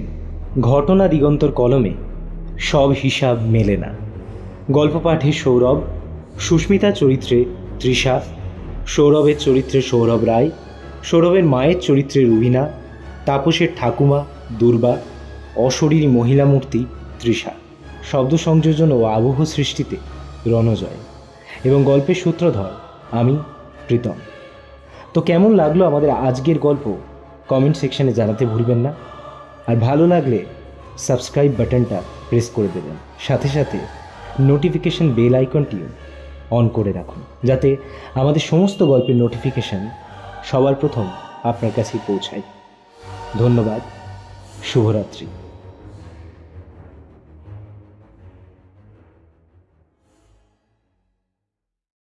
ঘটনা দিগন্তর কলমে সব হিসাব মেলে না। গল্প পাঠে সৌরভ, সুস্মিতা চরিত্রে তৃষা, সৌরভের চরিত্রে সৌরভ রায়, সৌরভের মায়ের চরিত্রে রুবিনা, তাপসের ঠাকুমা দুর্বা, অশরীরী মহিলা মূর্তি তৃষা, শব্দ সংযোজন ও আবহ সৃষ্টিতে রণজয় এবং গল্পের সূত্রধর আমি প্রীতম। তো কেমন লাগলো আমাদের আজকের গল্প কমেন্ট সেকশনে জানাতে ভুলবেন না। আর ভালো লাগলে সাবস্ক্রাইব বাটনটা প্রেস করে দেবেন, সাথে সাথে নোটিফিকেশন বেল আইকনটি অন করে রাখুন যাতে আমাদের সমস্ত গল্পের নোটিফিকেশন সবার প্রথম আপনার কাছেই পৌঁছায়। ধন্যবাদ। শুভরাত্রি।